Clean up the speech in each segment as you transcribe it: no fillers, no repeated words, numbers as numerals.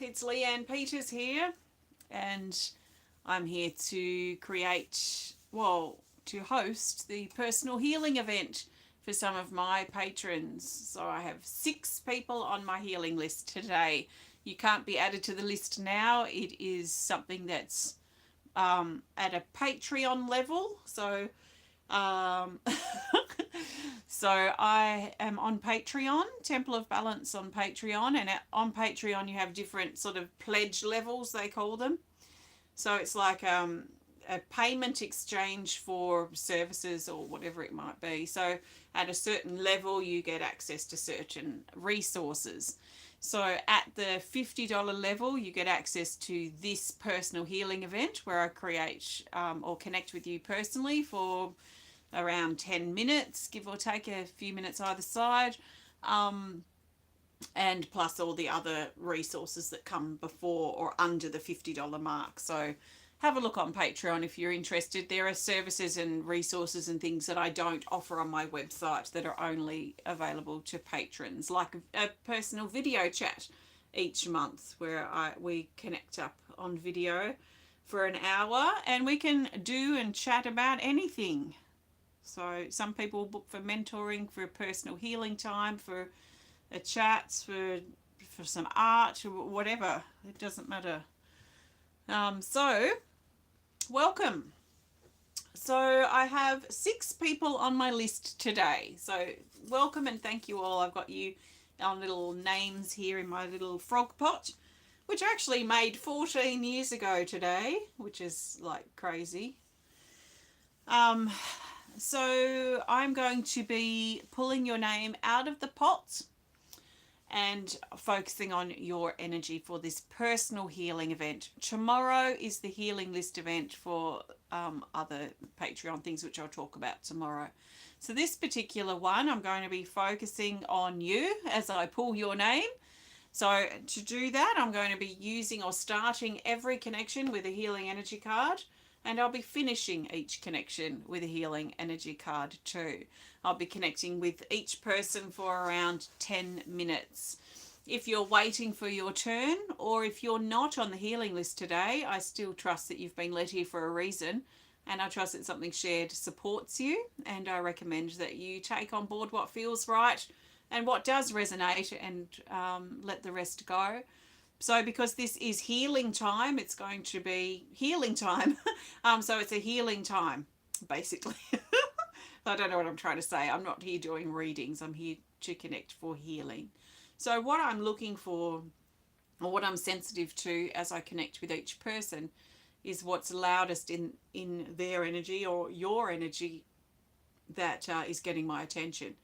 it's Leanne Peters here, and I'm here to to host the personal healing event for some of my patrons. So I have 6 people on my healing list today. You can't be added to the list now. It is something that's at a Patreon level. Um, so I am on Patreon, Temple of Balance on Patreon, and on Patreon you have different sort of pledge levels, they call them. So it's like a payment exchange for services or whatever it might be. So at a certain level you get access to certain resources. So at the $50 level, you get access to this personal healing event where I create or connect with you personally for around 10 minutes, give or take a few minutes either side, and plus all the other resources that come before or under the $50 mark. So have a look on Patreon if you're interested. There are services and resources and things that I don't offer on my website that are only available to patrons, like a personal video chat each month where we connect up on video for an hour and we can do and chat about anything. So some people book for mentoring, for personal healing time, for a chats, for some art, or whatever. It doesn't matter. So welcome. So I have 6 people on my list today. So welcome and thank you all. I've got you on little names here in my little frog pot, which I actually made 14 years ago today, which is like crazy. So I'm going to be pulling your name out of the pot and focusing on your energy for this personal healing event. Tomorrow is the healing list event for other Patreon things, which I'll talk about tomorrow. So this particular one, I'm going to be focusing on you as I pull your name. So to do that, I'm going to be using or starting every connection with a healing energy card. And I'll be finishing each connection with a healing energy card too. I'll be connecting with each person for around 10 minutes. If you're waiting for your turn, or if you're not on the healing list today, I still trust that you've been led here for a reason. And I trust that something shared supports you. And I recommend that you take on board what feels right and what does resonate and let the rest go. So because this is healing time, it's going to be healing time. So it's a healing time, basically. I don't know what I'm trying to say. I'm not here doing readings. I'm here to connect for healing. So what I'm looking for, or what I'm sensitive to as I connect with each person, is what's loudest in their energy or your energy that is getting my attention.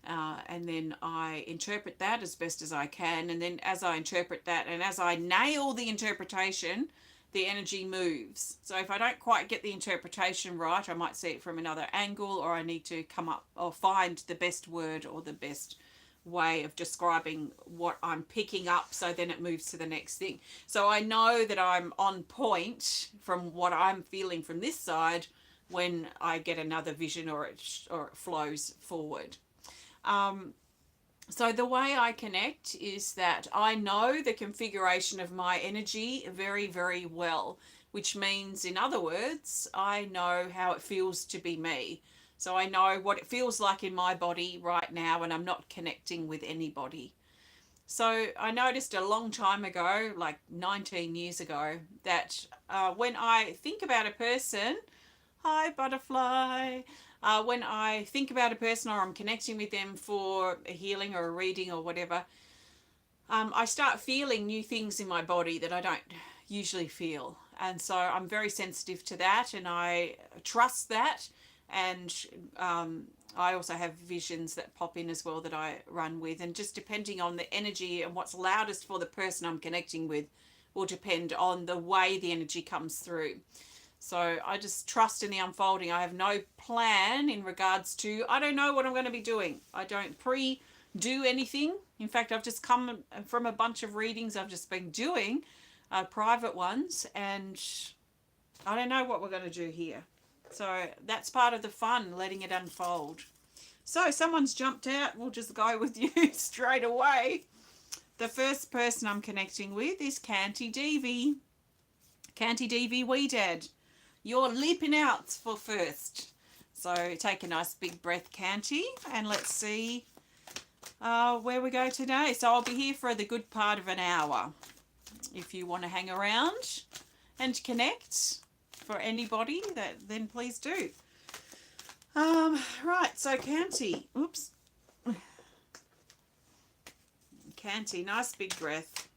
And then I interpret that as best as I can. And then as I interpret that and as I nail the interpretation, the energy moves. So if I don't quite get the interpretation right, I might see it from another angle, or I need to come up or find the best word or the best way of describing what I'm picking up, so then it moves to the next thing. So I know that I'm on point from what I'm feeling from this side when I get another vision or it flows forward. So the way I connect is that I know the configuration of my energy very, very well, which means, in other words, I know how it feels to be me. So I know what it feels like in my body right now when I'm not connecting with anybody. So I noticed a long time ago, like 19 years ago, that when I think about a person, hi butterfly, when I think about a person or I'm connecting with them for a healing or a reading or whatever, I start feeling new things in my body that I don't usually feel. And so I'm very sensitive to that, and I trust that. And I also have visions that pop in as well that I run with. And just depending on the energy and what's loudest for the person I'm connecting with will depend on the way the energy comes through. So I just trust in the unfolding. I have no plan in regards to, I don't know what I'm going to be doing. I don't do anything. In fact, I've just come from a bunch of readings I've just been doing, private ones, and I don't know what we're going to do here. So that's part of the fun, letting it unfold. So someone's jumped out. We'll just go with you straight away. The first person I'm connecting with is KantiDevi. KantiDevi Wedad. You're leaping out for first. So take a nice big breath, Kanti, and let's see where we go today. So I'll be here for the good part of an hour. If you want to hang around and connect for anybody, then please do. Right, so Kanti, oops. Kanti, nice big breath.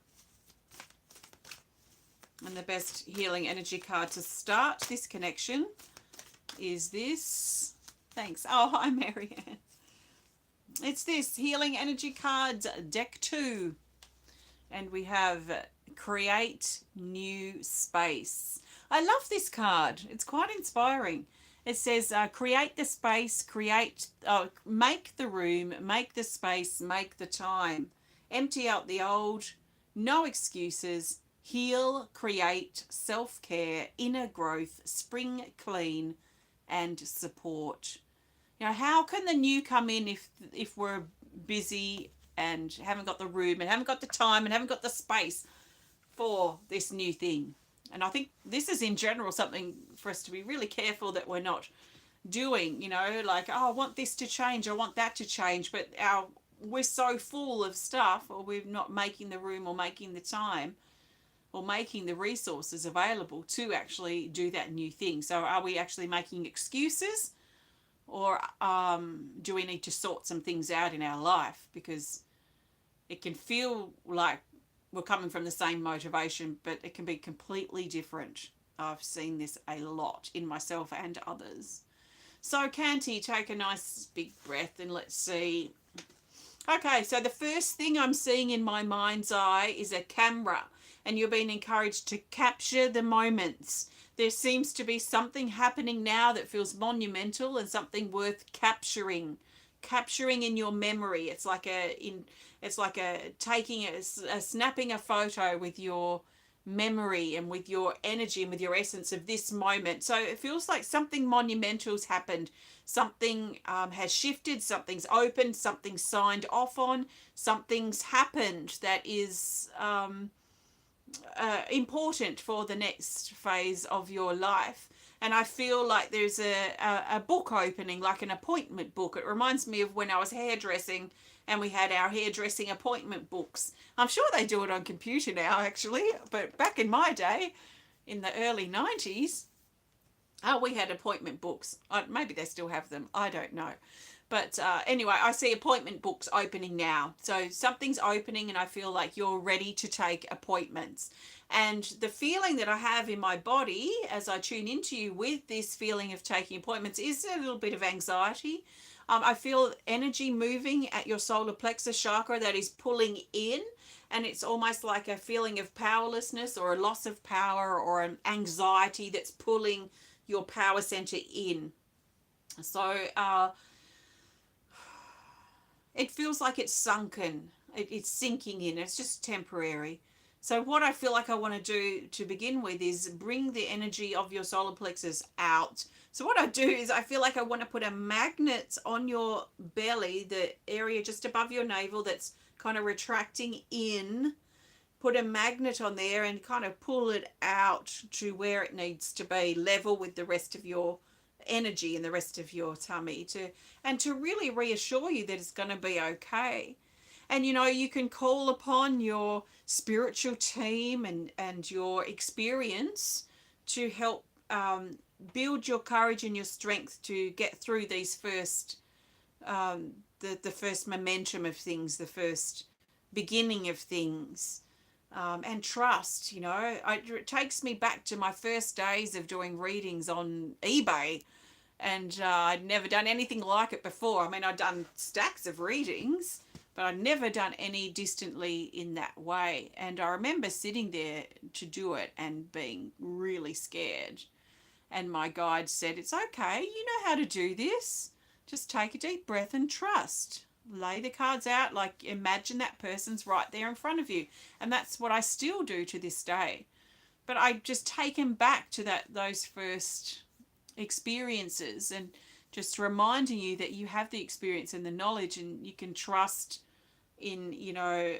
And the best healing energy card to start this connection is this. Thanks. Oh, hi, Marianne. It's this healing energy card, deck 2. And we have create new space. I love this card. It's quite inspiring. It says create the space, make the room, make the space, make the time. Empty out the old, no excuses. Heal, create, self-care, inner growth, spring clean, and support. You know, how can the new come in if we're busy and haven't got the room and haven't got the time and haven't got the space for this new thing? And I think this is in general something for us to be really careful that we're not doing, you know, like, oh, I want this to change, I want that to change, but we're so full of stuff, or we're not making the room or making the time or making the resources available to actually do that new thing. So are we actually making excuses, or do we need to sort some things out in our life? Because it can feel like we're coming from the same motivation, but it can be completely different. I've seen this a lot in myself and others. So Kanti, take a nice big breath and let's see. Okay, so the first thing I'm seeing in my mind's eye is a camera, and you're being encouraged to capture the moments. There seems to be something happening now that feels monumental and something worth capturing in your memory. It's like snapping a photo with your memory and with your energy and with your essence of this moment. So it feels like something monumental's happened. Something has shifted, something's opened, something's signed off on, something's happened that is important for the next phase of your life. And I feel like there's a book opening, like an appointment book. It reminds me of when I was hairdressing and we had our hairdressing appointment books. I'm sure they do it on computer now, actually, but back in my day, in the early 90s, we had appointment books. Maybe they still have them. I don't know. But anyway, I see appointment books opening now. So something's opening and I feel like you're ready to take appointments. And the feeling that I have in my body as I tune into you with this feeling of taking appointments is a little bit of anxiety. I feel energy moving at your solar plexus chakra that is pulling in, and it's almost like a feeling of powerlessness or a loss of power or an anxiety that's pulling your power center in. So it feels like it's sunken. It's sinking in. It's just temporary. So what I feel like I want to do to begin with is bring the energy of your solar plexus out. So what I do is I feel like I want to put a magnet on your belly, the area just above your navel that's kind of retracting in. Put a magnet on there and kind of pull it out to where it needs to be, level with the rest of your energy and the rest of your tummy, to really reassure you that it's going to be okay. And, you know, you can call upon your spiritual team and your experience to help build your courage and your strength to get through these first, the first momentum of things, the first beginning of things. And trust, you know, it takes me back to my first days of doing readings on eBay. And I'd never done anything like it before. I mean, I'd done stacks of readings, but I'd never done any distantly in that way. And I remember sitting there to do it and being really scared. And my guide said, it's okay, you know how to do this. Just take a deep breath and trust. Lay the cards out, like imagine that person's right there in front of you. And that's what I still do to this day. But I just take them back to those first experiences and just reminding you that you have the experience and the knowledge and you can trust in, you know,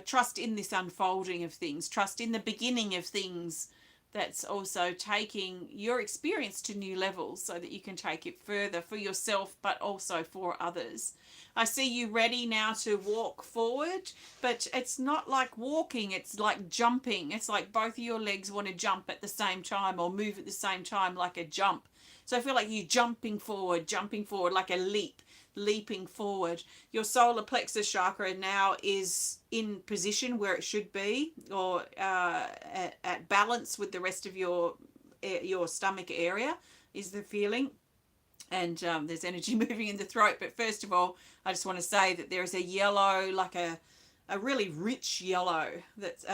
trust in this unfolding of things, trust in the beginning of things. That's also taking your experience to new levels so that you can take it further for yourself, but also for others. I see you ready now to walk forward, but it's not like walking, it's like jumping. It's like both of your legs want to jump at the same time or move at the same time, like a jump. So I feel like you jumping forward like a leap, leaping forward. Your solar plexus chakra now is in position where it should be, or at balance with the rest of your stomach area is the feeling. And there's energy moving in the throat. But first of all, I just want to say that there is a yellow, like a really rich yellow that's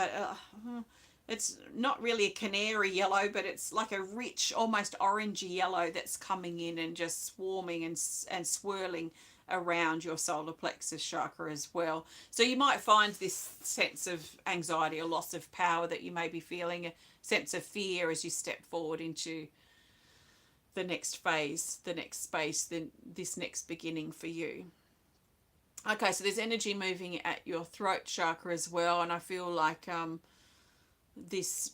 it's not really a canary yellow, but it's like a rich, almost orangey yellow that's coming in and just swarming and swirling around your solar plexus chakra as well. So you might find this sense of anxiety or loss of power that you may be feeling, a sense of fear as you step forward into the next phase, the next space, then this next beginning for you. Okay, so there's energy moving at your throat chakra as well, and I feel like this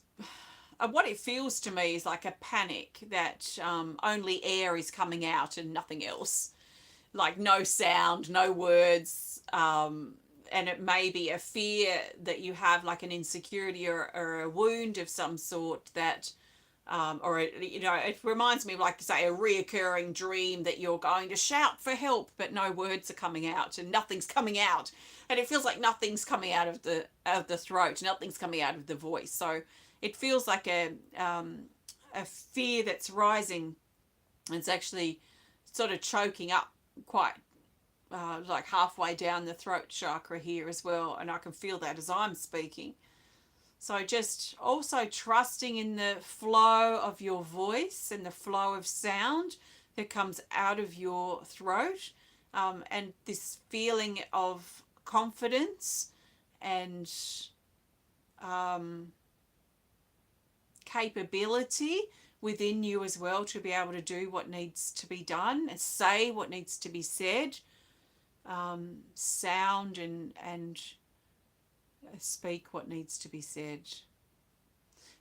what it feels to me is like a panic that only air is coming out and nothing else, like no sound, no words, and it may be a fear that you have, like an insecurity or a wound of some sort that or you know, it reminds me of, like, say, a reoccurring dream that you're going to shout for help but no words are coming out and nothing's coming out, and it feels like nothing's coming out of the throat, nothing's coming out of the voice. So it feels like a fear that's rising, and it's actually sort of choking up quite like halfway down the throat chakra here as well, and I can feel that as I'm speaking. So just also trusting in the flow of your voice and the flow of sound that comes out of your throat, and this feeling of confidence and capability within you as well to be able to do what needs to be done and say what needs to be said, sound and speak what needs to be said.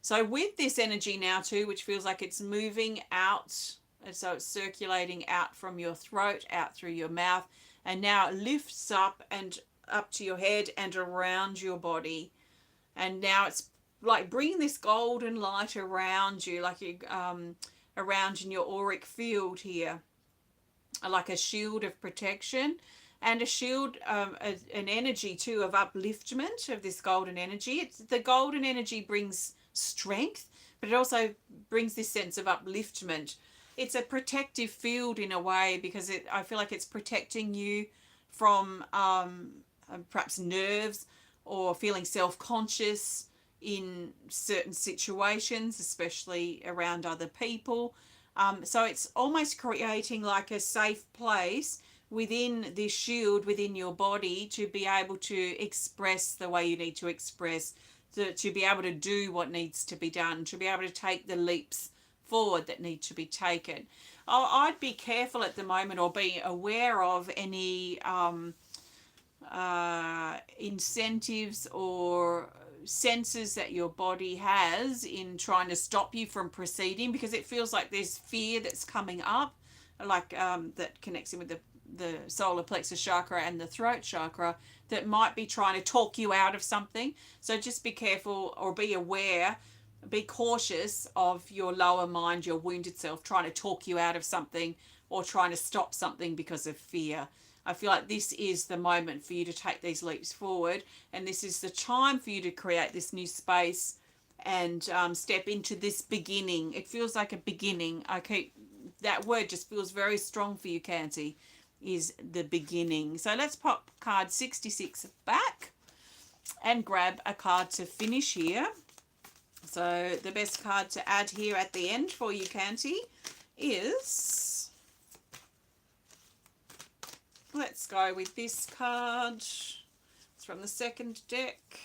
So with this energy now too, which feels like it's moving out, and so it's circulating out from your throat, out through your mouth, and now it lifts up and up to your head and around your body. And now it's like bringing this golden light around you, like you around in your auric field here, like a shield of protection and a shield, an energy too of upliftment of this golden energy. It's the golden energy brings strength, but it also brings this sense of upliftment. It's a protective field in a way, because I feel like it's protecting you from perhaps nerves or feeling self-conscious in certain situations, especially around other people. So it's almost creating like a safe place within this shield within your body to be able to express the way you need to express, to be able to do what needs to be done, to be able to take the leaps forward that need to be taken. I'd be careful at the moment, or be aware of any incentives or senses that your body has in trying to stop you from proceeding, because it feels like there's fear that's coming up, like that connects in with the solar plexus chakra and the throat chakra, that might be trying to talk you out of something. So just be careful, or be aware, be cautious of your lower mind, your wounded self, trying to talk you out of something or trying to stop something because of fear. I feel like this is the moment for you to take these leaps forward, and this is the time for you to create this new space and step into this beginning. It feels like a beginning. That word just feels very strong for you, Canti, is the beginning. So let's pop card 66 back and grab a card to finish here. So the best card to add here at the end for you, Canti, is, let's go with this card. It's from the second deck,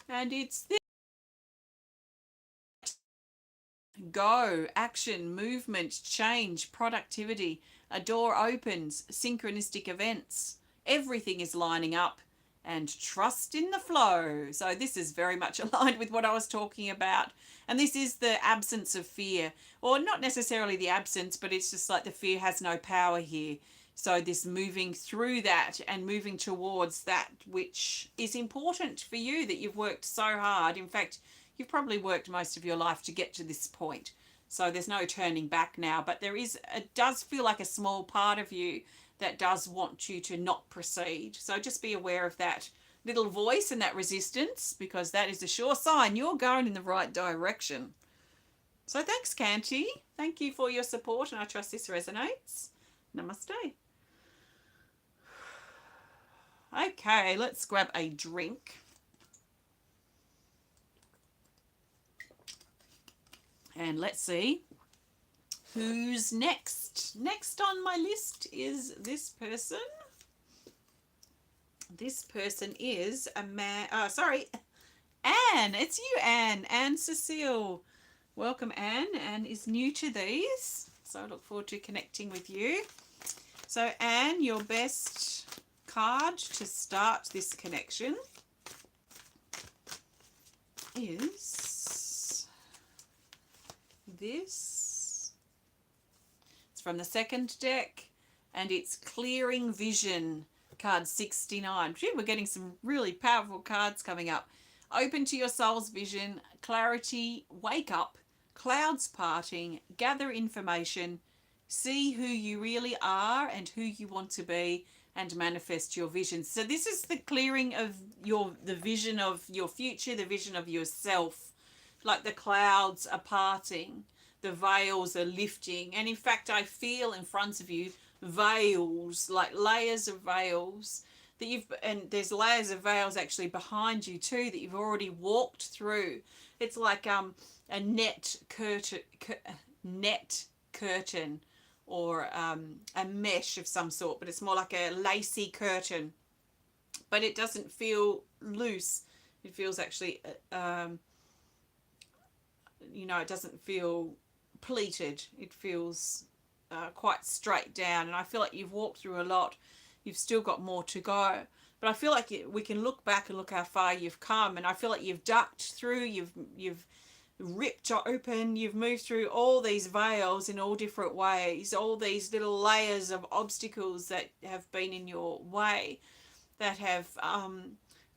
and it's this. Go, action, movement, change, productivity. A door opens, synchronistic events, everything is lining up, and trust in the flow. So this is very much aligned with what I was talking about. And this is the absence of fear, or not necessarily the absence, but it's just like the fear has no power here. So this moving through that and moving towards that which is important for you, that you've worked so hard. In fact, you've probably worked most of your life to get to this point. So there's no turning back now, but it does feel like a small part of you that does want you to not proceed. So just be aware of that little voice and that resistance, because that is a sure sign you're going in the right direction. So thanks, Kanti. Thank you for your support, and I trust this resonates. Namaste. Okay, let's grab a drink. And let's see who's next. Next on my list is this person. This person is a man. Anne. It's you, Anne. Anne Cecile. Welcome, Anne. Anne is new to these, so I look forward to connecting with you. So, Anne, your best card to start this connection is this. It's from the second deck, and it's Clearing Vision, card 69. Gee, we're getting some really powerful cards coming up. Open to your soul's vision, clarity, wake up, clouds parting, gather information, see who you really are and who you want to be, and manifest your vision. So this is the clearing of the vision of your future, the vision of yourself. Like the clouds are parting, the veils are lifting. And in fact, I feel in front of you veils, like layers of veils that and there's layers of veils actually behind you too that you've already walked through. It's like a net curtain, or a mesh of some sort, but it's more like a lacy curtain. But it doesn't feel loose. It feels actually, it doesn't feel pleated. It feels quite straight down. And I feel like you've walked through a lot. You've still got more to go. But I feel like we can look back and look how far you've come. And I feel like you've ducked through, you've ripped open, you've moved through all these veils in all different ways, all these little layers of obstacles that have been in your way, that have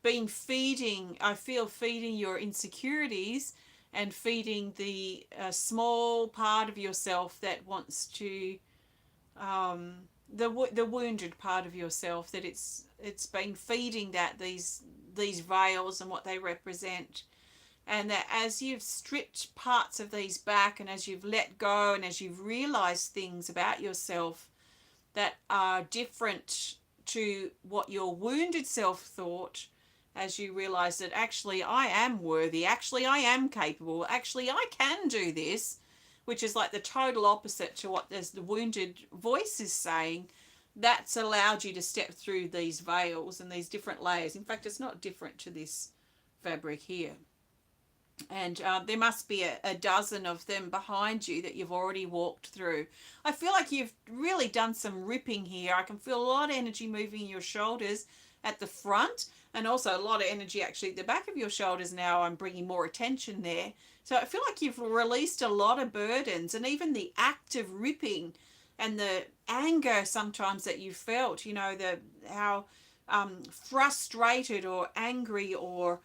been feeding your insecurities and feeding the small part of yourself that wants to, the wounded part of yourself, that it's been feeding that these veils and what they represent. And that as you've stripped parts of these back, and as you've let go, and as you've realized things about yourself that are different to what your wounded self thought, as you realize that actually I am worthy, actually I am capable, actually I can do this, which is like the total opposite to what the wounded voice is saying, that's allowed you to step through these veils and these different layers. In fact, it's not different to this fabric here. And there must be a dozen of them behind you that you've already walked through. I feel like you've really done some ripping here. I can feel a lot of energy moving in your shoulders at the front, and also a lot of energy actually at the back of your shoulders now. I'm bringing more attention there. So I feel like you've released a lot of burdens, and even the act of ripping and the anger sometimes that you felt, how frustrated or angry or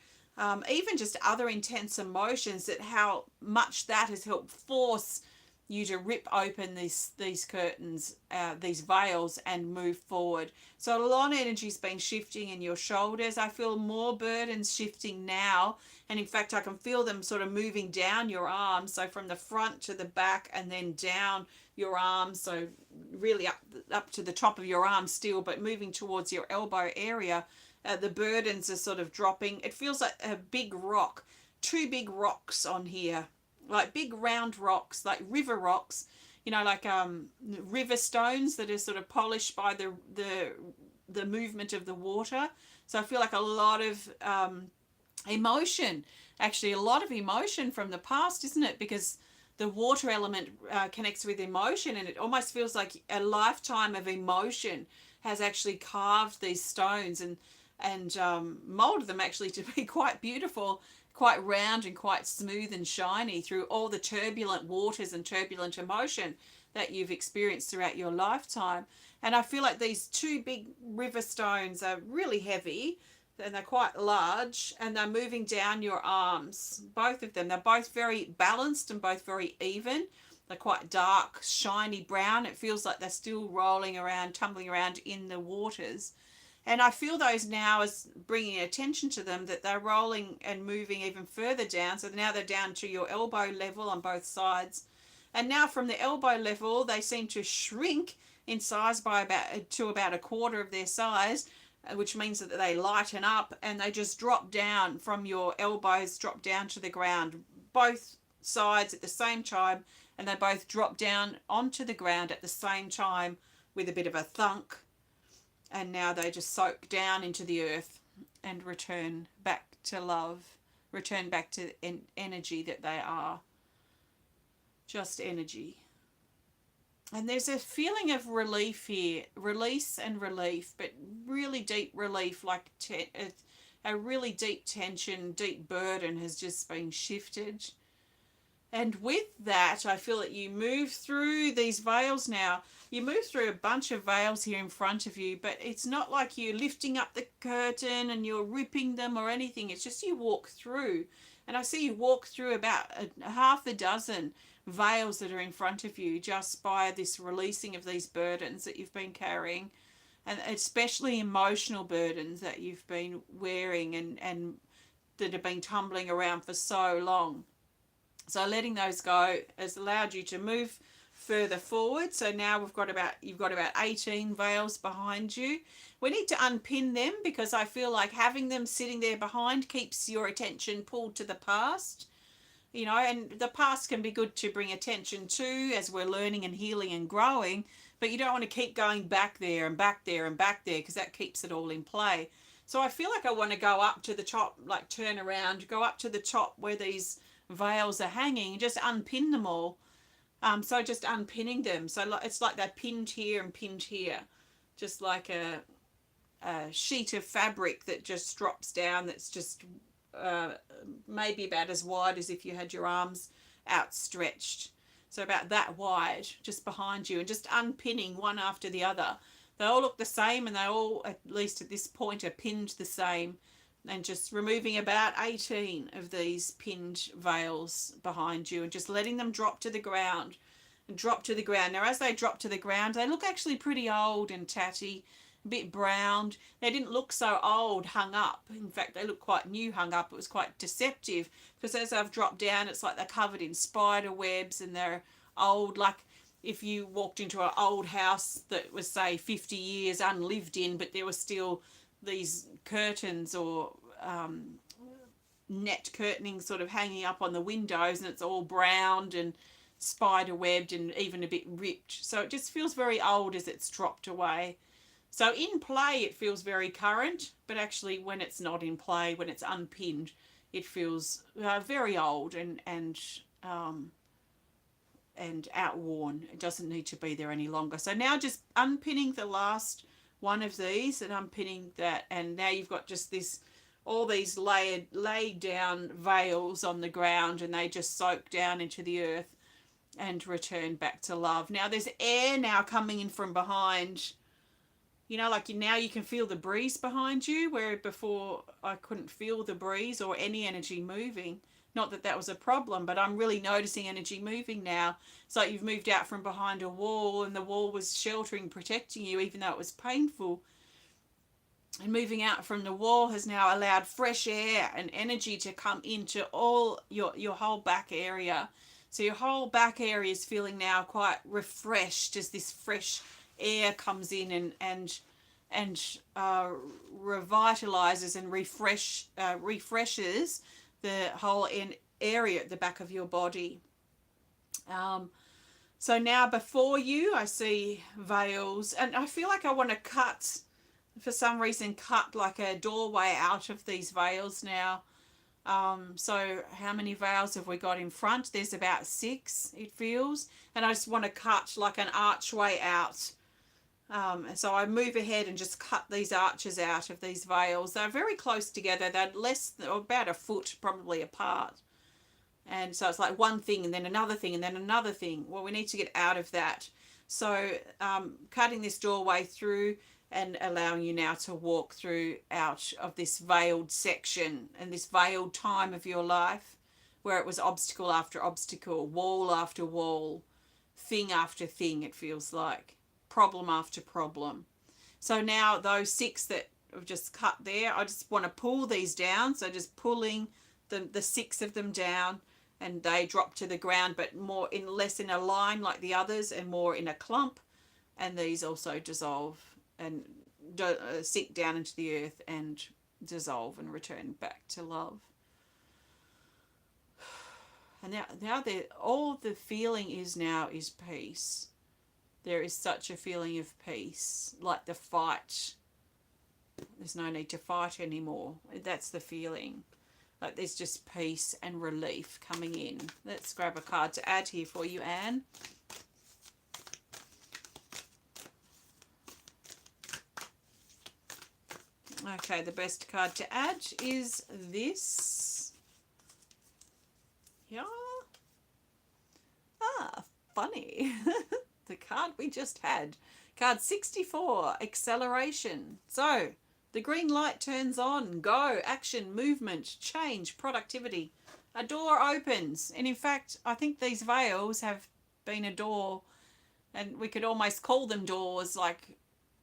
even just other intense emotions, that how much that has helped force you to rip open these curtains, these veils, and move forward. So a lot of energy's been shifting in your shoulders. I feel more burdens shifting now, and in fact I can feel them sort of moving down your arms, so from the front to the back and then down your arms, so really up to the top of your arm still, but moving towards your elbow area. The burdens are sort of dropping. It feels like a big rock, two big rocks on here, like big round rocks, like river rocks, like river stones that are sort of polished by the movement of the water. So I feel like a lot of emotion, actually a lot of emotion from the past, isn't it? Because the water element connects with emotion, and it almost feels like a lifetime of emotion has actually carved these stones and molded them actually to be quite beautiful, quite round and quite smooth and shiny through all the turbulent waters and turbulent emotion that you've experienced throughout your lifetime. And I feel like these two big river stones are really heavy and they're quite large, and they're moving down your arms, both of them. They're both very balanced and both very even. They're quite dark, shiny brown. It feels like they're still rolling around, tumbling around in the waters. And I feel those now as bringing attention to them, that they're rolling and moving even further down. So now they're down to your elbow level on both sides. And now from the elbow level, they seem to shrink in size by about a quarter of their size, which means that they lighten up and they just drop down from your elbows, drop down to the ground, both sides at the same time, and they both drop down onto the ground at the same time with a bit of a thunk. And now they just soak down into the earth and return back to love, return back to energy that they are. Just energy. And there's a feeling of relief here, release and relief, but really deep relief, like a really deep tension, deep burden has just been shifted. And with that, I feel that you move through these veils now. You move through a bunch of veils here in front of you, but it's not like you're lifting up the curtain and you're ripping them or anything. It's just you walk through. And I see you walk through about half a dozen veils that are in front of you just by this releasing of these burdens that you've been carrying, and especially emotional burdens that you've been wearing and that have been tumbling around for so long. So letting those go has allowed you to move further forward. So now you've got about 18 veils behind you. We need to unpin them because I feel like having them sitting there behind keeps your attention pulled to the past. And the past can be good to bring attention to as we're learning and healing and growing, but you don't want to keep going back there and back there and back there because that keeps it all in play. So I feel like I want to go up to the top, like turn around, go up to the top where these veils are hanging and just unpin them all. So just unpinning them. So it's like they're pinned here and pinned here, just like a sheet of fabric that just drops down, that's just maybe about as wide as if you had your arms outstretched. So about that wide, just behind you, and just unpinning one after the other. They all look the same and they all, at least at this point, are pinned the same. And just removing about 18 of these pinned veils behind you and just letting them drop to the ground. And drop to the ground. Now as they drop to the ground, they look actually pretty old and tatty, a bit browned. They didn't look so old hung up. In fact, they look quite new hung up. It was quite deceptive because as I've dropped down, it's like they're covered in spider webs and they're old, like if you walked into an old house that was, say, 50 years unlived in, but there were still these curtains or net curtaining sort of hanging up on the windows, and it's all browned and spider webbed and even a bit ripped. So it just feels very old as it's dropped away. So in play it feels very current, but actually when it's not in play, when it's unpinned, it feels very old and outworn. It doesn't need to be there any longer. So now just unpinning the last one of these and unpinning that, and now you've got just all these laid down veils on the ground, and they just soak down into the earth and return back to love. Now there's air now coming in from behind. Like now you can feel the breeze behind you, where before I couldn't feel the breeze or any energy moving. Not that that was a problem, but I'm really noticing energy moving now. It's like you've moved out from behind a wall and the wall was sheltering, protecting you, even though it was painful. And moving out from the wall has now allowed fresh air and energy to come into all your whole back area. So your whole back area is feeling now quite refreshed as this fresh air comes in and revitalizes and refreshes the whole area at the back of your body. So now before you, I see veils, and I feel like I want to cut like a doorway out of these veils now. So how many veils have we got in front? There's about 6, it feels, and I just want to cut like an archway out And so I move ahead and just cut these arches out of these veils. They're very close together. They're about a foot probably apart. And so it's like one thing and then another thing and then another thing. Well, we need to get out of that. So cutting this doorway through and allowing you now to walk through out of this veiled section and this veiled time of your life where it was obstacle after obstacle, wall after wall, thing after thing, it feels like, problem after problem. So now those 6 that I've just cut there, I just want to pull these down. So just pulling the 6 of them down, and they drop to the ground, but less in a line like the others and more in a clump. And these also dissolve and sink down into the earth and dissolve and return back to love. And now all the feeling is now is peace. There is such a feeling of peace, like the fight. There's no need to fight anymore. That's the feeling. Like there's just peace and relief coming in. Let's grab a card to add here for you, Anne. Okay, the best card to add is this. Yeah. Funny. The card we just had. Card 64, acceleration. So, the green light turns on. Go, action, movement, change, productivity. A door opens. And in fact, I think these veils have been a door, and we could almost call them doors, like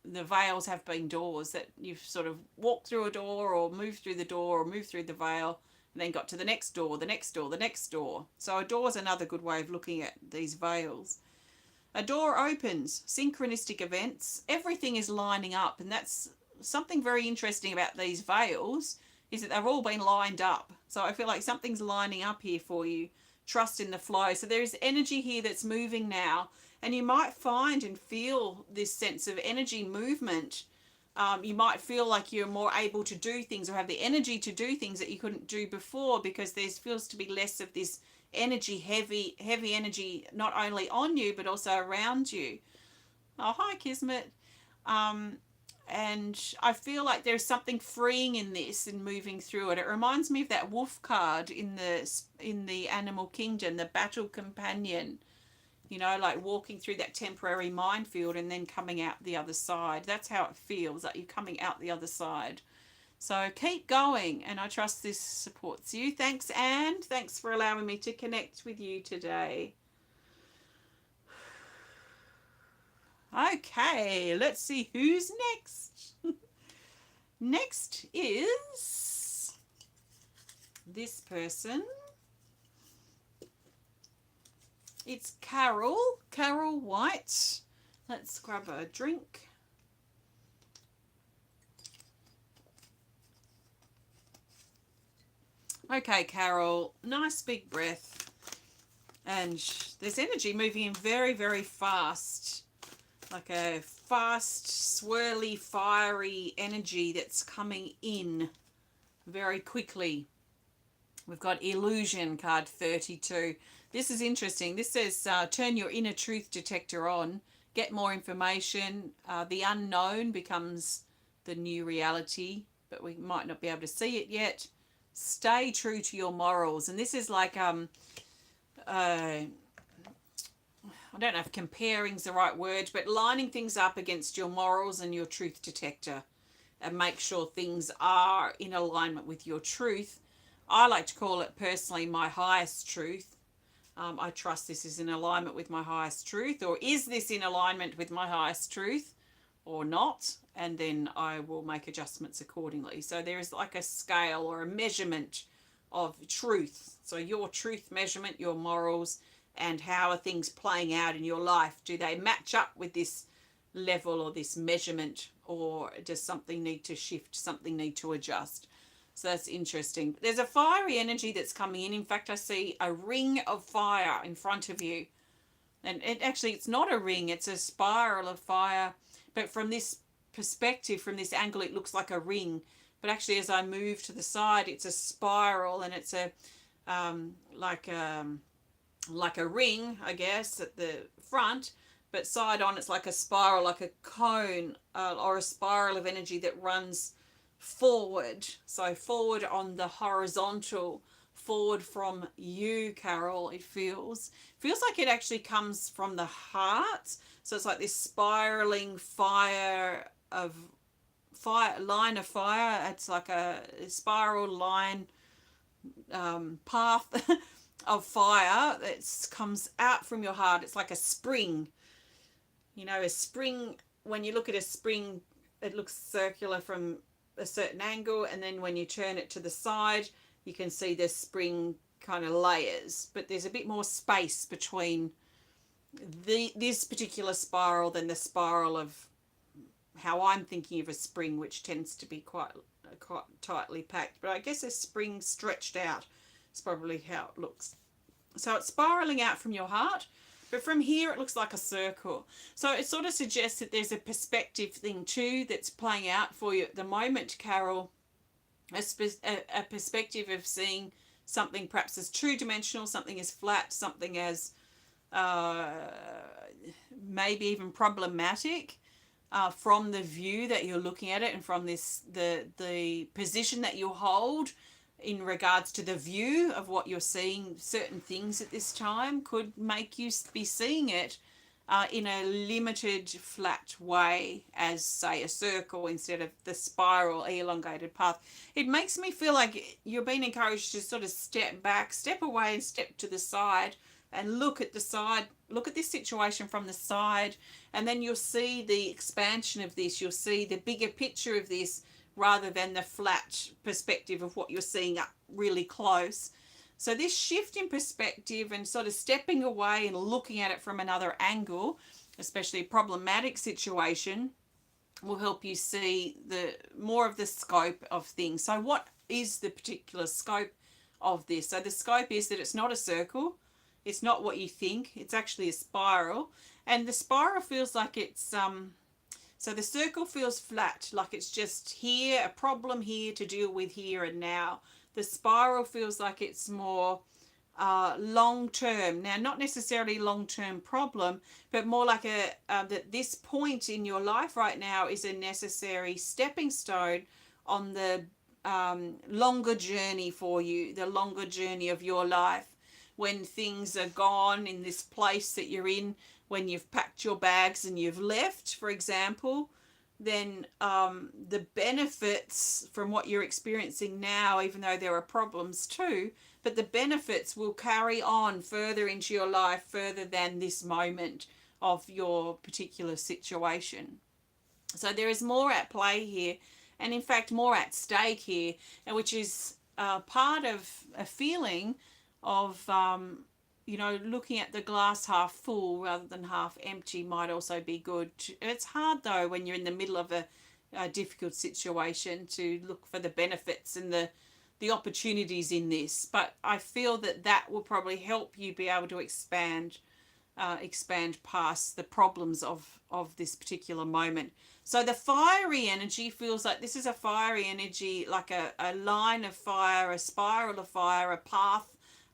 the veils have been doors that you've sort of walked through a door or moved through the door or moved through the veil and then got to the next door, the next door, the next door. So a door is another good way of looking at these veils. A door opens, synchronistic events, everything is lining up, and that's something very interesting about these veils is that they've all been lined up. So I feel like something's lining up here for you. Trust in the flow. So there is energy here that's moving now, and you might find and feel this sense of energy movement. You might feel like you're more able to do things or have the energy to do things that you couldn't do before because there feels to be less of this energy, heavy energy, not only on you but also around you. Oh, hi Kismet. And I feel like there's something freeing in this and moving through it. It reminds me of that wolf card in the animal kingdom, the battle companion. You know, like walking through that temporary minefield and then coming out the other side. That's how it feels, like you're coming out the other side. So keep going, and I trust this supports you. Thanks, Anne. Thanks for allowing me to connect with you today. Okay, let's see who's next. Next is this person. It's Carol White. Let's grab a drink. Okay, Carol, nice big breath. And there's energy moving in very, very fast. Like a fast, swirly, fiery energy that's coming in very quickly. We've got Illusion, card 32. This is interesting. This says, turn your inner truth detector on. Get more information. The unknown becomes the new reality, but we might not be able to see it yet. Stay true to your morals. And this is like, I don't know if comparing is the right word, but lining things up against your morals and your truth detector and make sure things are in alignment with your truth. I like to call it personally my highest truth. I trust this is in alignment with my highest truth, or is this in alignment with my highest truth or not? And then I will make adjustments accordingly. So there is like a scale or a measurement of truth. So your truth measurement, your morals, and how are things playing out in your life? Do they match up with this level or this measurement, or does something need to shift, something need to adjust? So that's interesting. There's a fiery energy that's coming in. In fact, I see a ring of fire in front of you. And it's not a ring, it's a spiral of fire. But from this perspective, from this angle, it looks like a ring. But actually, as I move to the side, it's a spiral, and it's a like a ring, I guess, at the front. but side on it's like a spiral, like a cone, or a spiral of energy that runs forward. So forward on the horizontal, forward from you, Carol. It feels like it actually comes from the heart. So it's like this spiraling line of fire. It's like a spiral line, path of fire that comes out from your heart. It's like a spring. You know, a spring, when you look at a spring, it looks circular from a certain angle, and then when you turn it to the side, you can see the spring kind of layers, but there's a bit more space between this particular spiral than the spiral of how I'm thinking of a spring, which tends to be quite tightly packed. But I guess a spring stretched out is probably how it looks. So it's spiraling out from your heart, but from here it looks like a circle. So it sort of suggests that there's a perspective thing too that's playing out for you at the moment, Carol. A perspective of seeing something perhaps as two-dimensional, something as flat, something as maybe even problematic, from the view that you're looking at it, and from the position that you hold in regards to the view of what you're seeing. Certain things at this time could make you be seeing it in a limited, flat way, as say a circle instead of the spiral, elongated path. It makes me feel like you're being encouraged to sort of step back, step away, and step to the side and look at the side, look at this situation from the side, and then you'll see the expansion of this. You'll see the bigger picture of this rather than the flat perspective of what you're seeing up really close. So this shift in perspective and sort of stepping away and looking at it from another angle, especially a problematic situation, will help you see the more of the scope of things. So what is the particular scope of this? So the scope is that it's not a circle. It's not what you think. It's actually a spiral. And the spiral feels like it's, so the circle feels flat, like it's just here, a problem here to deal with here and now. The spiral feels like it's more long-term. Now, not necessarily long-term problem, but more like that this point in your life right now is a necessary stepping stone on the longer journey for you, the longer journey of your life. When things are gone in this place that you're in, when you've packed your bags and you've left, for example, then the benefits from what you're experiencing now, even though there are problems too, but the benefits will carry on further into your life, further than this moment of your particular situation. So there is more at play here, and in fact more at stake here, and which is part of a feeling of looking at the glass half full rather than half empty might also be good. It's hard though when you're in the middle of a difficult situation to look for the benefits and the opportunities in this, but I feel that will probably help you be able to expand past the problems of this particular moment. So the fiery energy feels like this is a fiery energy, like a line of fire, a spiral of fire, a path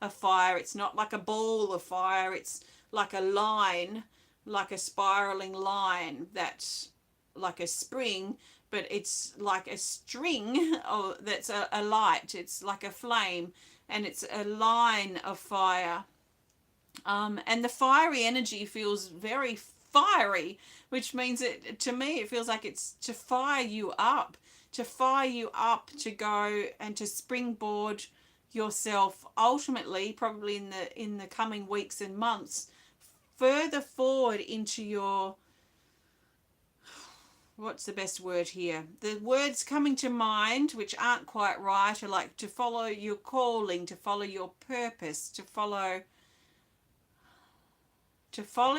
of fire. It's not like a ball of fire. It's like a line, like a spiraling line that's like a spring, but it's like a string that's a light. It's like a flame, and it's a line of fire. And the fiery energy feels very fiery, which means to me, it feels like it's to fire you up, to go and to springboard yourself ultimately, probably in the coming weeks and months, further forward into your, what's the best word here? The words coming to mind, which aren't quite right, are like to follow your calling, to follow your purpose, to follow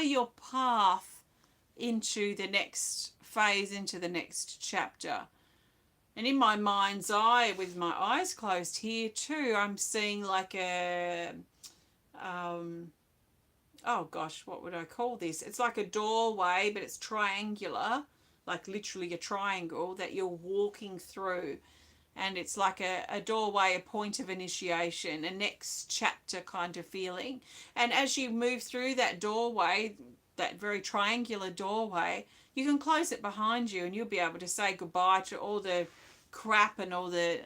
your path into the next phase, into the next chapter. And in my mind's eye, with my eyes closed here too, I'm seeing like a, oh gosh, what would I call this? It's like a doorway, but it's triangular, like literally a triangle that you're walking through. And it's like a doorway, a point of initiation, a next chapter kind of feeling. And as you move through that doorway, that very triangular doorway, you can close it behind you, and you'll be able to say goodbye to all the crap and all the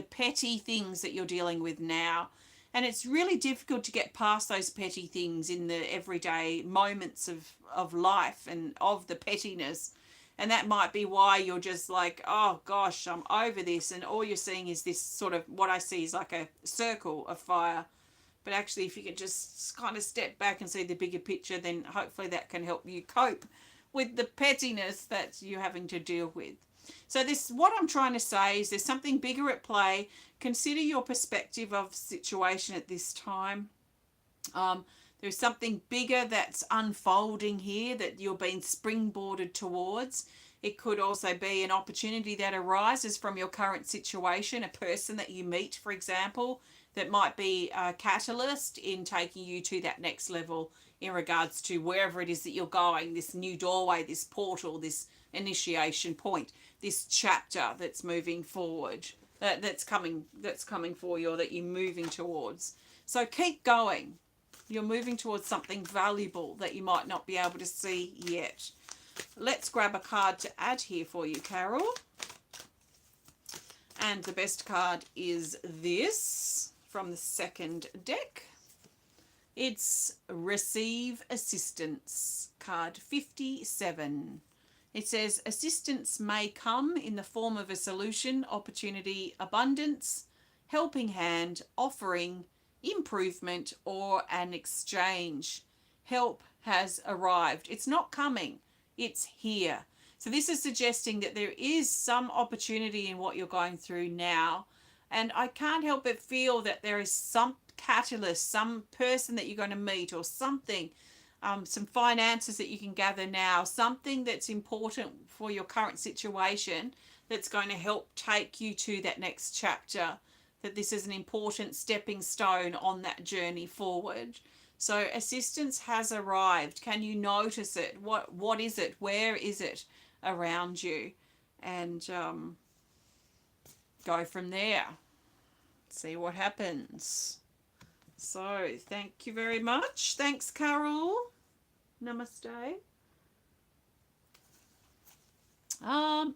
petty things that you're dealing with now. And it's really difficult to get past those petty things in the everyday moments of life and of the pettiness. And that might be why you're just like, oh gosh, I'm over this. And all you're seeing is this sort of, what I see is like a circle of fire. But actually, if you could just kind of step back and see the bigger picture, then hopefully that can help you cope with the pettiness that you're having to deal with. So this, what I'm trying to say is there's something bigger at play. Consider your perspective of situation at this time. There's something bigger that's unfolding here that you're being springboarded towards. It could also be an opportunity that arises from your current situation, a person that you meet, for example, that might be a catalyst in taking you to that next level in regards to wherever it is that you're going, this new doorway, this portal, this initiation point, this chapter that's moving forward, that's coming for you, or that you're moving towards. So keep going. You're moving towards something valuable that you might not be able to see yet. Let's grab a card to add here for you, Carol. And the best card is this from the second deck. It's Receive Assistance, card 57. It says, assistance may come in the form of a solution, opportunity, abundance, helping hand, offering, improvement, or an exchange. Help has arrived. It's not coming, it's here. So this is suggesting that there is some opportunity in what you're going through now. And I can't help but feel that there is some catalyst, some person that you're going to meet, or something, some finances that you can gather now, something that's important for your current situation that's going to help take you to that next chapter, that this is an important stepping stone on that journey forward. So assistance has arrived. Can you notice it? What is it? Where is it around you? And go from there. See what happens. So thank you very much. Thanks, Carol. Namaste.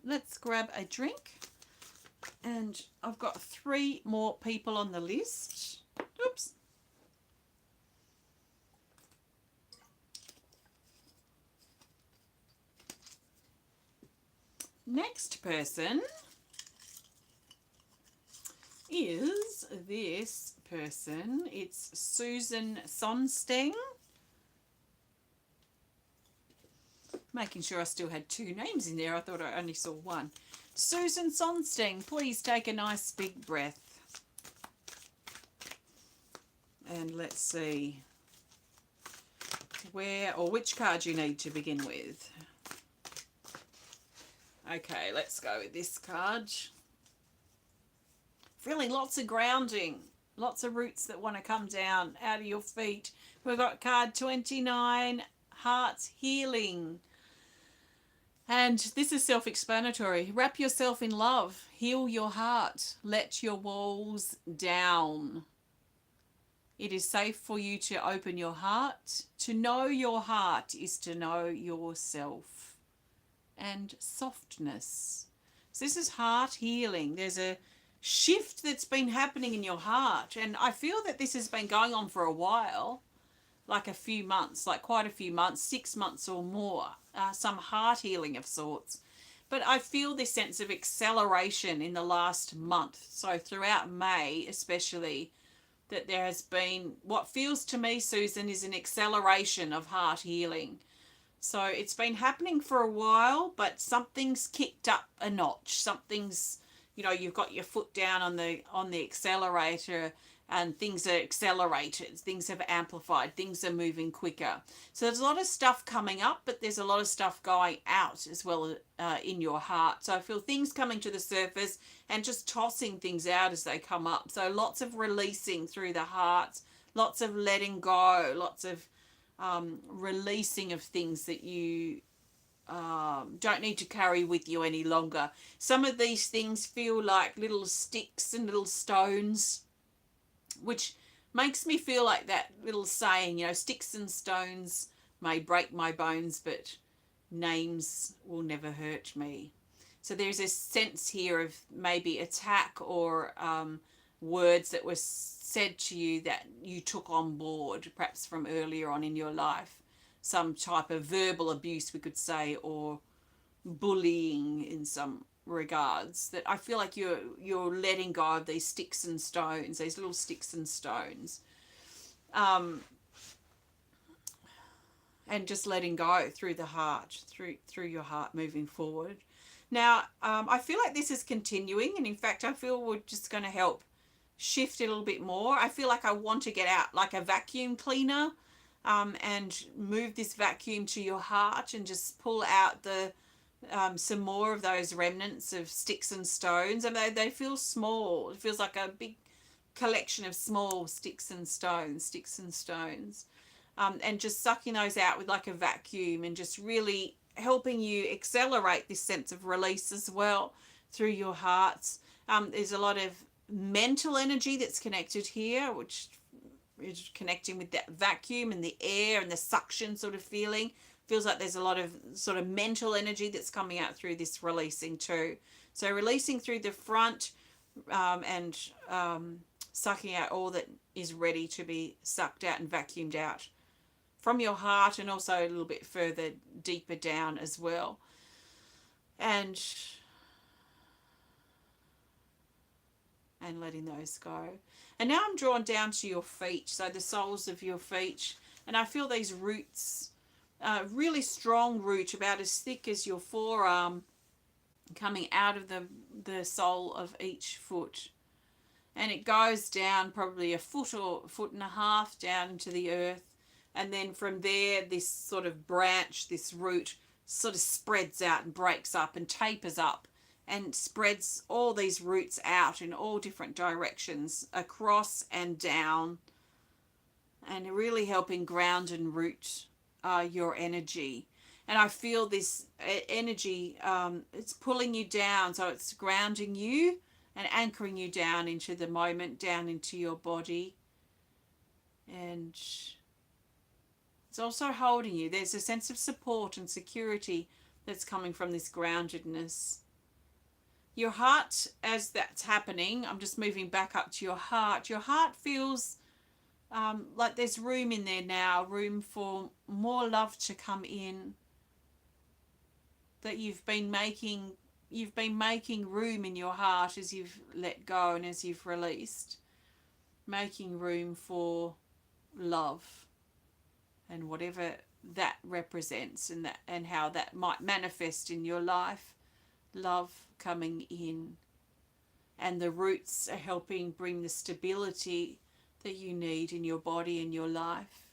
Let's grab a drink. And I've got 3 more people on the list. Oops. Next person is this person. It's Susan Sonsteng. Making sure I still had 2 names in there. I thought I only saw 1. Susan Sonsteng, please take a nice big breath. And let's see where or which card you need to begin with. Okay, let's go with this card. Feeling lots of grounding, lots of roots that want to come down out of your feet. We've got card 29, Heart's Healing. And this is self-explanatory. Wrap yourself in love. Heal your heart. Let your walls down. It is safe for you to open your heart. To know your heart is to know yourself. And softness. So this is heart healing. There's a shift that's been happening in your heart. And I feel that this has been going on for a while. Like a few months, like quite a few months, 6 months or more, some heart healing of sorts. But I feel this sense of acceleration in the last month. So throughout May, especially, that there has been what feels to me, Susan, is an acceleration of heart healing. So it's been happening for a while, but something's kicked up a notch. Something's, you've got your foot down on the accelerator, and things are accelerated, things have amplified, things are moving quicker. So there's a lot of stuff coming up, but there's a lot of stuff going out as well in your heart. So I feel things coming to the surface and just tossing things out as they come up. So lots of releasing through the heart, lots of letting go, lots of releasing of things that you don't need to carry with you any longer. Some of these things feel like little sticks and little stones, which makes me feel like that little saying, sticks and stones may break my bones, but names will never hurt me. So there's a sense here of maybe attack or words that were said to you that you took on board, perhaps from earlier on in your life. Some type of verbal abuse, we could say, or bullying in some regards. That I feel like you're letting go of these sticks and stones, these little sticks and stones, and just letting go through the heart, through your heart, moving forward. Now, I feel like this is continuing, and in fact, I feel we're just going to help shift it a little bit more. I feel like I want to get out like a vacuum cleaner, and move this vacuum to your heart and just pull out the some more of those remnants of sticks and stones. And they feel small. It feels like a big collection of small sticks and stones, and just sucking those out with like a vacuum, and just really helping you accelerate this sense of release as well through your hearts. There's a lot of mental energy that's connected here, which is connecting with that vacuum and the air and the suction sort of feeling. Feels like there's a lot of sort of mental energy that's coming out through this releasing too. So releasing through the front, and sucking out all that is ready to be sucked out and vacuumed out from your heart, and also a little bit further deeper down as well. And letting those go. And now I'm drawn down to your feet, so the soles of your feet, and I feel these roots, really strong root, about as thick as your forearm, coming out of the sole of each foot. And it goes down probably a foot or foot and a half down into the earth. And then from there, this sort of branch, this root, sort of spreads out and breaks up and tapers up, and spreads all these roots out in all different directions, across and down, and really helping ground and root your energy. And I feel this energy, it's pulling you down, so it's grounding you and anchoring you down into the moment, down into your body. And it's also holding you. There's a sense of support and security that's coming from this groundedness. Your heart, as that's happening, I'm just moving back up to your heart. Your heart feels like there's room in there now, room for more love to come in. That you've been making room in your heart as you've let go and as you've released, making room for love, and whatever that represents, and how that might manifest in your life. Love coming in, and the roots are helping bring the stability that you need in your body and your life.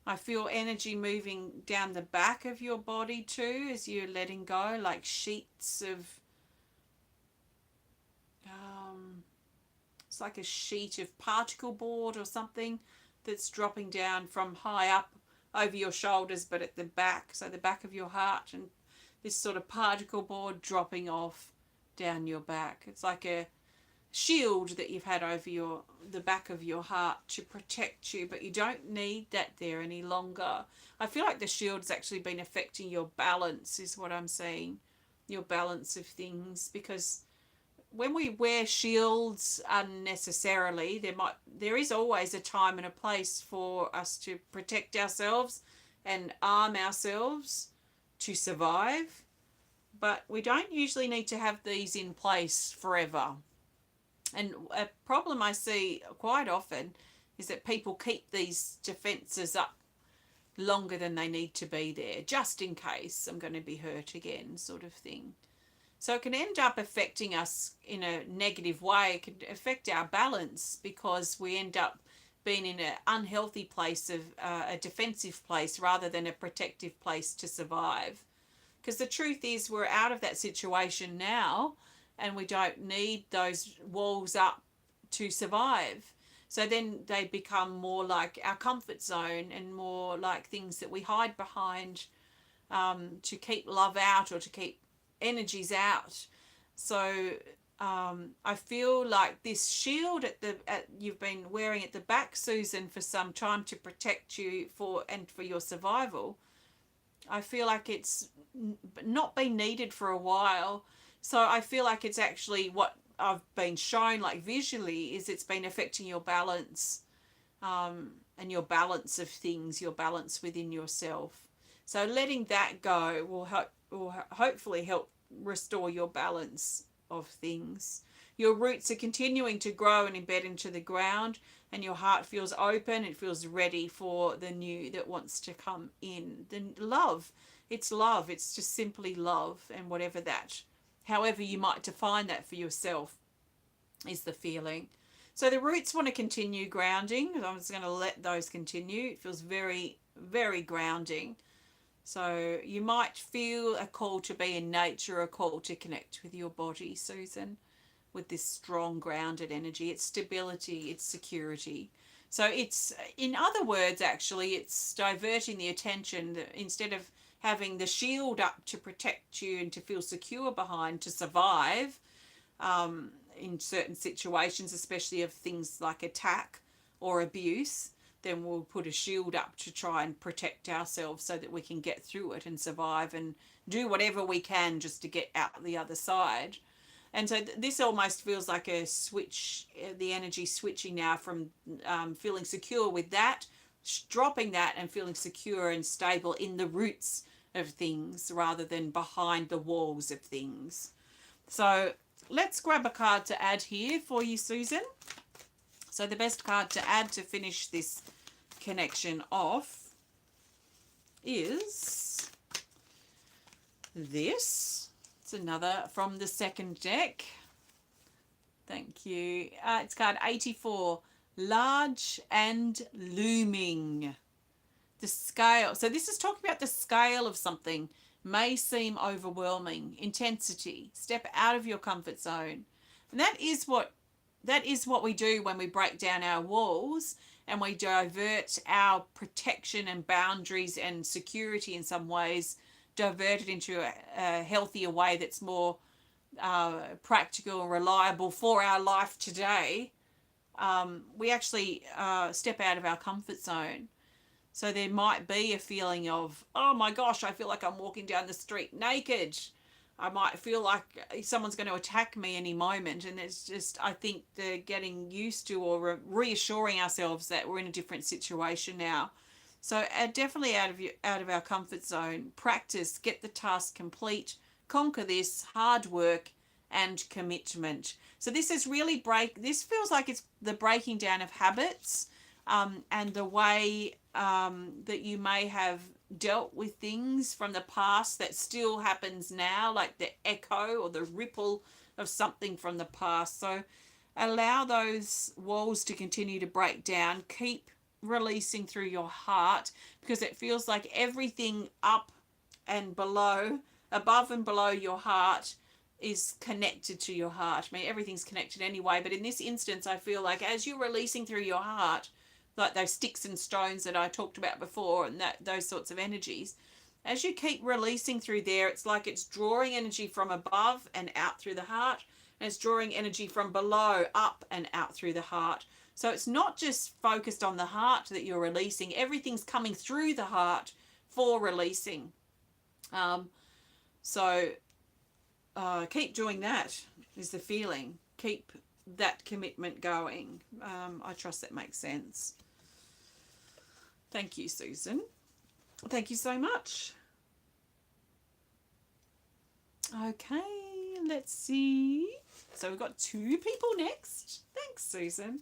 I feel energy moving down the back of your body too, as you're letting go, like sheets of it's like a sheet of particle board or something that's dropping down from high up over your shoulders, but at the back, so the back of your heart, and this sort of particle board dropping off down your back. It's like a shield that you've had over the back of your heart to protect you, but you don't need that there any longer. I feel like the shield's actually been affecting your balance, is what I'm saying, your balance of things, because when we wear shields unnecessarily, there is always a time and a place for us to protect ourselves and arm ourselves to survive, but we don't usually need to have these in place forever. And a problem I see quite often is that people keep these defences up longer than they need to be there, just in case I'm going to be hurt again, sort of thing. So it can end up affecting us in a negative way. It can affect our balance, because we end up being in an unhealthy place, of a defensive place, rather than a protective place to survive. Because the truth is, we're out of that situation now, and we don't need those walls up to survive. So then they become more like our comfort zone, and more like things that we hide behind, to keep love out, or to keep energies out. So I feel like this shield you've been wearing at the back, Susan, for some time to protect you for your survival. I feel like it's not been needed for a while. So I feel like it's actually what I've been shown, like visually, is it's been affecting your balance, and your balance of things, your balance within yourself. So letting that go will hopefully help restore your balance of things. Your roots are continuing to grow and embed into the ground, and your heart feels open. It feels ready for the new that wants to come in. The love. It's love. It's just simply love, and whatever that, however you might define that for yourself, is the feeling. So the roots want to continue grounding. I'm just going to let those continue. It feels very, very grounding. So you might feel a call to be in nature, a call to connect with your body, Susan, with this strong grounded energy. It's stability, it's security. So it's, in other words, actually, it's diverting the attention. Instead of having the shield up to protect you and to feel secure behind, to survive in certain situations, especially of things like attack or abuse, then we'll put a shield up to try and protect ourselves so that we can get through it and survive and do whatever we can just to get out the other side. And so this almost feels like a switch, the energy switching now from feeling secure with that, dropping that and feeling secure and stable in the roots of things rather than behind the walls of things. So let's grab a card to add here for you, Susan. So the best card to add to finish this connection off is this. It's another from the second deck. Thank you. It's card 84, large and looming. The scale. So this is talking about the scale of something may seem overwhelming. Intensity. Step out of your comfort zone. And that is what we do when we break down our walls and we divert our protection and boundaries and security in some ways, divert it into a healthier way that's more practical and reliable for our life today. We actually step out of our comfort zone. So there might be a feeling of, oh my gosh, I feel like I'm walking down the street naked. I might feel like someone's going to attack me any moment. And it's just, I think the getting used to or reassuring ourselves that we're in a different situation now. So definitely out of our comfort zone. Practice, get the task complete, conquer this, hard work and commitment. So this is really this feels like it's the breaking down of habits, and the way that you may have dealt with things from the past that still happens now, like the echo or the ripple of something from the past. So allow those walls to continue to break down. Keep releasing through your heart, because it feels like everything up and below, above and below your heart is connected to your heart. I mean, everything's connected anyway, but in this instance, I feel like as you're releasing through your heart, like those sticks and stones that I talked about before, and those sorts of energies, as you keep releasing through there, it's like it's drawing energy from above and out through the heart, and it's drawing energy from below up and out through the heart. So it's not just focused on the heart that you're releasing. Everything's coming through the heart for releasing. So keep doing that is the feeling. Keep that commitment going. I trust that makes sense. Thank you, Susan. Thank you so much. Okay, let's see. So we've got 2 people next. Thanks, Susan.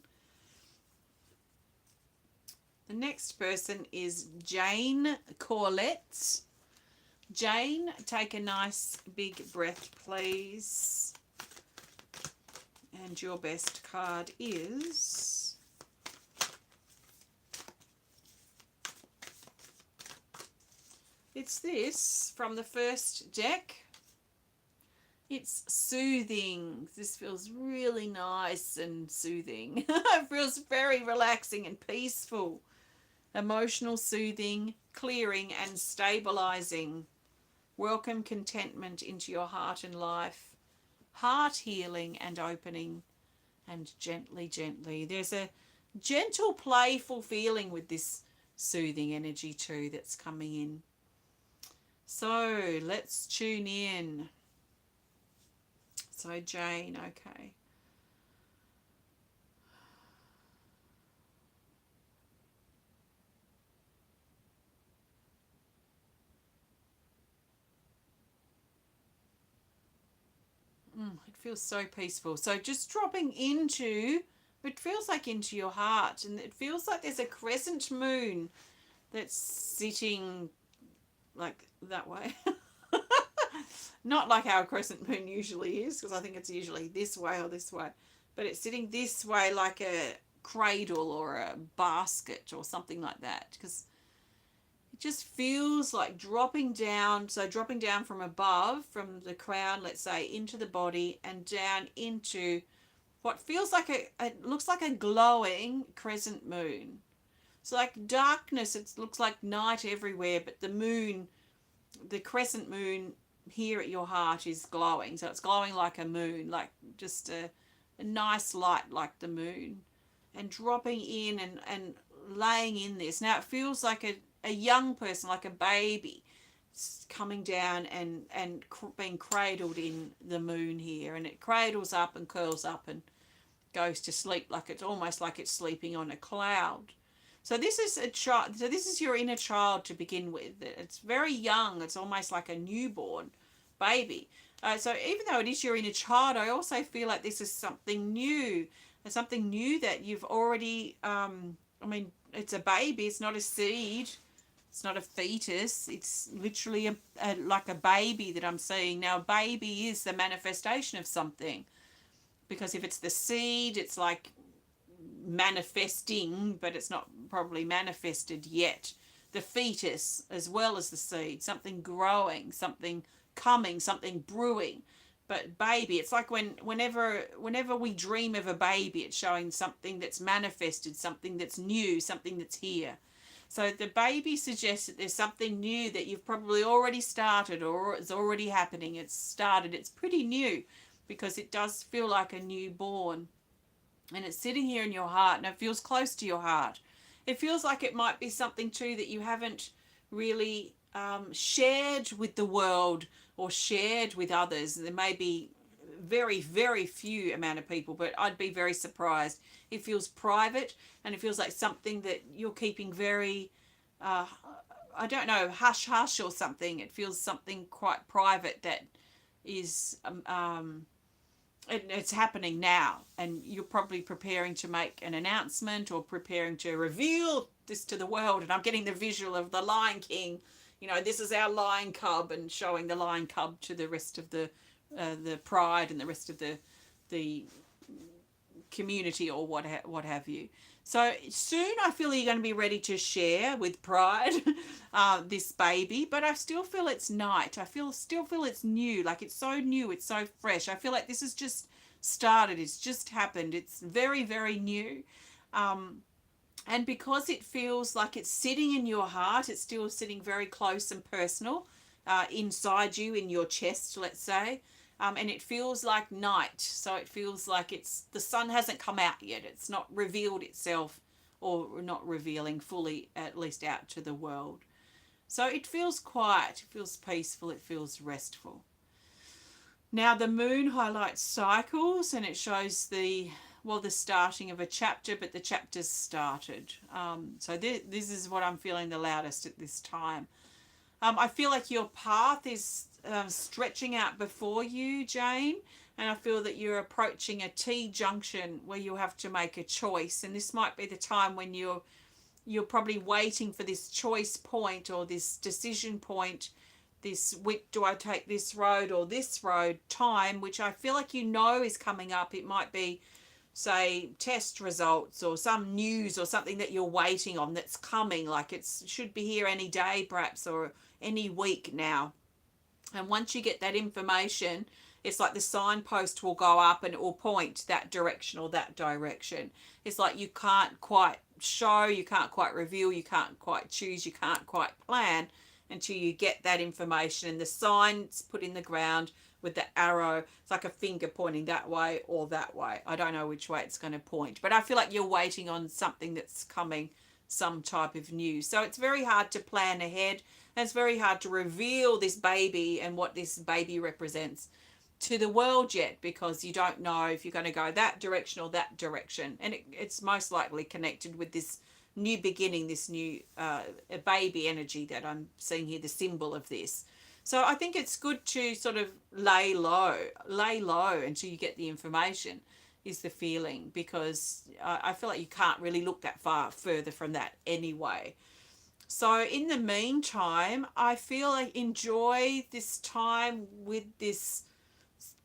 The next person is Jane Corlett. Jane, take a nice big breath, please. And your best card is it's this from the first deck. It's soothing. This feels really nice and soothing. It feels very relaxing and peaceful. Emotional soothing, clearing and stabilizing. Welcome contentment into your heart and life. heart healing and opening, and gently, gently. There's a gentle, playful feeling with this soothing energy too that's coming in. So let's tune in. So Jane, okay. It feels so peaceful. So just dropping into, it feels like into your heart, and it feels like there's a crescent moon that's sitting like that way. Not like our crescent moon usually is, because I think it's usually this way or this way. But it's sitting this way like a cradle or a basket or something like that. Because it just feels like dropping down. So dropping down from above, from the crown, let's say, into the body and down into what feels like it looks like a glowing crescent moon. So like darkness, it looks like night everywhere, but the moon, the crescent moon here at your heart is glowing. So it's glowing like a moon, like just a nice light like the moon. And dropping in and laying in this. Now it feels like a young person, like a baby, coming down and being cradled in the moon here. And it cradles up and curls up and goes to sleep, like it's almost like it's sleeping on a cloud. So this is a child. So this is your inner child to begin with. It's very young. It's almost like a newborn baby. So even though it is your inner child, I also feel like this is something new. It's something new that you've already. I mean, it's a baby. It's not a seed. It's not a fetus. It's literally like a baby that I'm seeing now. A baby is the manifestation of something, because if it's the seed, it's like manifesting, but it's not probably manifested yet. The fetus as well as the seed, something growing, something coming, something brewing. But baby, it's like whenever we dream of a baby, it's showing something that's manifested, something that's new, something that's here. So the baby suggests that there's something new that you've probably already started or it's already happening. It's started. It's pretty new because it does feel like a newborn. And it's sitting here in your heart, and it feels close to your heart. It feels like it might be something too that you haven't really shared with the world or shared with others. There may be very, very few amount of people, but I'd be very surprised. It feels private, and it feels like something that you're keeping very, I don't know, hush hush or something. It feels something quite private that is it's happening now, and you're probably preparing to make an announcement or preparing to reveal this to the world. And I'm getting the visual of the Lion King, this is our lion cub, and showing the lion cub to the rest of the pride and the rest of the community or what have you. So soon I feel you're going to be ready to share with pride this baby, but I still feel it's night. I still feel it's new, like it's so new, it's so fresh. I feel like this has just started, it's just happened, it's very, very new. And because it feels like it's sitting in your heart, it's still sitting very close and personal inside you, in your chest, let's say. And it feels like night, so it feels like the sun hasn't come out yet. It's not revealed itself, or not revealing fully, at least out to the world. So it feels quiet, it feels peaceful, it feels restful. Now the moon highlights cycles, and it shows the starting of a chapter, but the chapter's started. So this is what I'm feeling the loudest at this time. I feel like your path is stretching out before you, Jane, and I feel that you're approaching a T-junction where you have to make a choice, and this might be the time when you're probably waiting for this choice point or this decision point, this do I take this road or this road time, which I feel like is coming up. It might be, say, test results or some news or something that you're waiting on that's coming, like it should be here any day perhaps, or any week now. And once you get that information, it's like the signpost will go up and it will point that direction or that direction. It's like you can't quite show, you can't quite reveal, you can't quite choose, you can't quite plan until you get that information and the sign's put in the ground with the arrow. It's like a finger pointing that way or that way. I don't know which way it's going to point, but I feel like you're waiting on something that's coming, some type of news. So it's very hard to plan ahead. And it's very hard to reveal this baby and what this baby represents to the world yet, because you don't know if you're going to go that direction or that direction. And it's most likely connected with this new beginning, this new baby energy that I'm seeing here, the symbol of this. So I think it's good to sort of lay low until you get the information, is the feeling, because I feel like you can't really look that far further from that anyway. So in the meantime, I feel like enjoy this time with this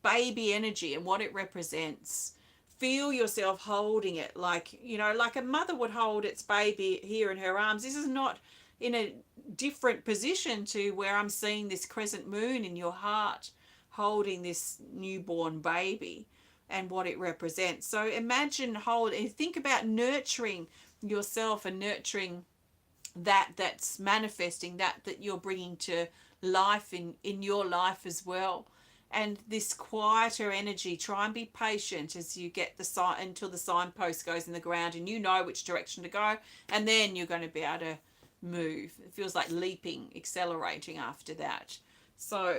baby energy and what it represents. Feel yourself holding it like, you know, like a mother would hold its baby here in her arms. This is not in a different position to where I'm seeing this crescent moon in your heart holding this newborn baby and what it represents. So imagine and think about nurturing yourself and nurturing that's manifesting, that you're bringing to life in your life as well. And this quieter energy, try and be patient as you get the sign until the signpost goes in the ground and you know which direction to go, and then you're going to be able to move. It feels like leaping, accelerating after that. So